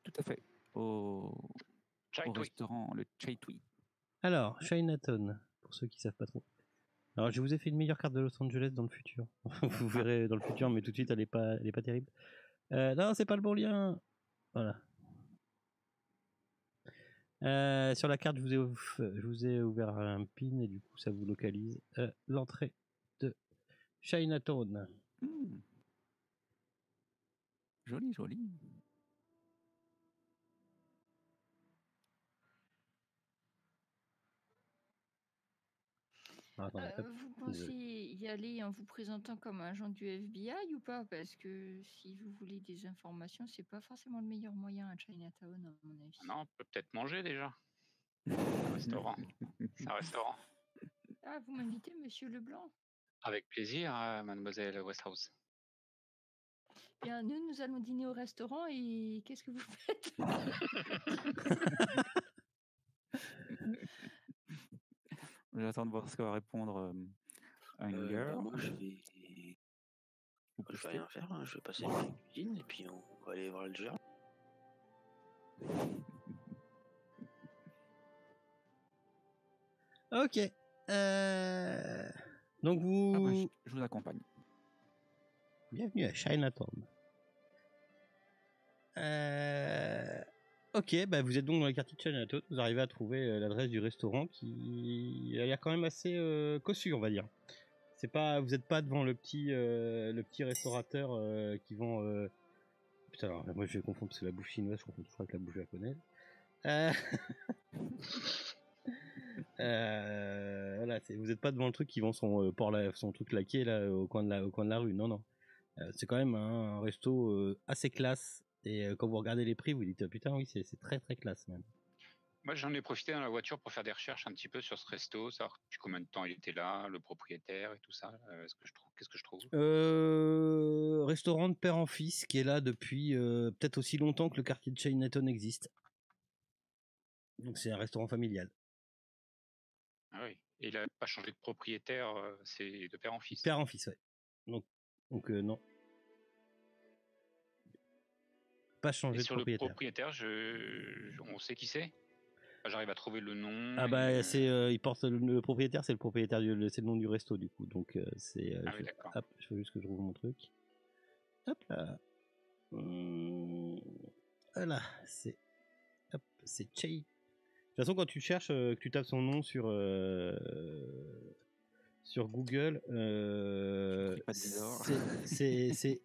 Tout à fait. Au restaurant, le Chai Tui. Alors, Chinatown, pour ceux qui savent pas trop. Alors, je vous ai fait une meilleure carte de Los Angeles dans le futur. Vous verrez dans le futur, mais tout de suite, elle est pas terrible. Non, c'est pas le bon lien. Voilà. Sur la carte, je vous ai ouvert un pin et du coup, ça vous localise l'entrée de Chinatown. Joli, joli. Vous pensez y aller en vous présentant comme agent du FBI ou pas? Parce que si vous voulez des informations, c'est pas forcément le meilleur moyen à Chinatown, à mon avis. Non, on peut peut-être manger déjà. Un restaurant. C'est un restaurant. Ah, vous m'invitez, monsieur Leblanc? Avec plaisir, mademoiselle Westhouse. Bien, nous allons dîner au restaurant et qu'est-ce que vous faites? J'attends de voir ce que va répondre Unger. Moi, je vais rien faire. Hein. Je vais passer dans la cuisine et puis on va aller voir le gérant. Ok. Donc vous... je vous accompagne. Bienvenue à Chinatown. Ok, bah vous êtes donc dans le quartier de Chinatown. Vous arrivez à trouver l'adresse du restaurant qui a l'air quand même assez cossu, on va dire. C'est pas, vous êtes pas devant le petit restaurateur qui vend. Putain, alors, moi je vais confondre parce que la bouffe chinoise, je confonds toujours avec la bouffe japonaise. Voilà, vous n'êtes pas devant le truc qui vend son truc laqué là au coin de la rue. Non, non. C'est quand même un resto assez classe. Et quand vous regardez les prix, vous dites putain, oui, c'est très très classe même. Moi, j'en ai profité dans la voiture pour faire des recherches un petit peu sur ce resto, savoir depuis combien de temps il était là, le propriétaire et tout ça. Qu'est-ce que je trouve Restaurant de père en fils qui est là depuis peut-être aussi longtemps que le quartier de Chinatown existe. Donc c'est un restaurant familial. Ah oui. Et il n'a pas changé de propriétaire, c'est de père en fils. Père en fils, ouais. Donc non. Pas changé Et de sur propriétaire. le propriétaire, on sait qui c'est. J'arrive à trouver le nom. Ah bah il porte le propriétaire, c'est le propriétaire c'est le nom du resto du coup. Donc c'est. Ah oui, d'accord. Hop, je veux juste que je trouve mon truc. Hop là. Voilà, c'est. Hop, c'est Chey. De toute façon, quand tu cherches, que tu tapes son nom sur Google, c'est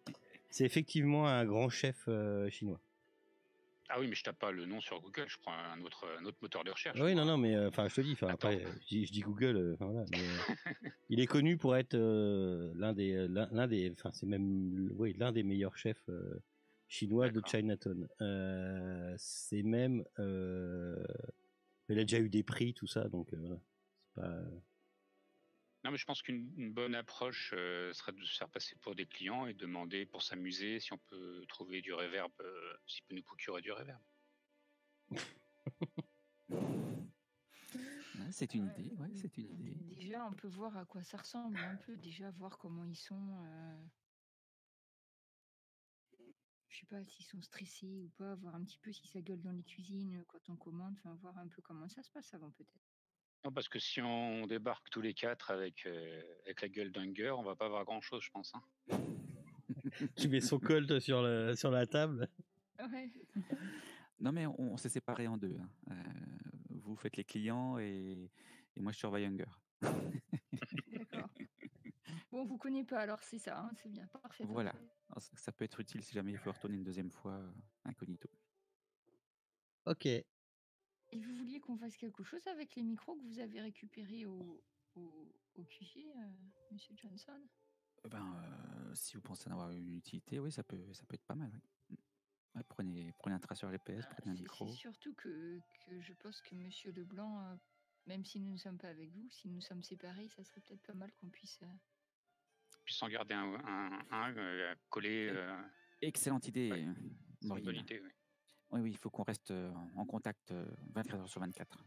effectivement un grand chef chinois. Ah oui, mais je tape pas le nom sur Google, je prends un autre moteur de recherche. Oui, non, mais enfin, je te dis, après, je dis Google, voilà, mais, il est connu pour être l'un des, enfin, c'est même, oui, l'un des meilleurs chefs chinois de Chinatown. C'est même, il a déjà eu des prix, tout ça, donc voilà, c'est pas. Non, mais je pense qu'une bonne approche serait de se faire passer pour des clients et demander pour s'amuser si on peut trouver du reverb, s'il peut nous procurer du reverb. C'est une idée, ouais, c'est une idée. Déjà, on peut voir à quoi ça ressemble, un peu, déjà voir comment ils sont. Je sais pas s'ils sont stressés ou pas, voir un petit peu si ça gueule dans les cuisines quand on commande, enfin voir un peu comment ça se passe avant peut-être. Non, parce que si on débarque tous les quatre avec la gueule d'un gueur, on va pas avoir grand-chose, je pense. Hein. Qui met son colt sur la table. Ouais. Non, mais on s'est séparés en deux. Hein. Vous faites les clients et moi je surveille Hunger. D'accord. Bon, vous connaissez pas, alors c'est ça, hein, c'est bien, parfait. Voilà, parfait. ça peut être utile si jamais il faut retourner une deuxième fois incognito. Ok. Et vous vouliez qu'on fasse quelque chose avec les micros que vous avez récupérés au QG, Monsieur Johnson? Si vous pensez en avoir une utilité, oui, ça peut être pas mal. Oui. Ouais, prenez un traceur GPS, prenez un micro. C'est surtout que je pense que Monsieur Leblanc, même si nous ne sommes pas avec vous, si nous sommes séparés, ça serait peut-être pas mal qu'on puisse En garder un collé. Excellente idée, ouais. Maureen. Bonne idée, oui. Oui, il faut qu'on reste en contact 24 heures sur 24.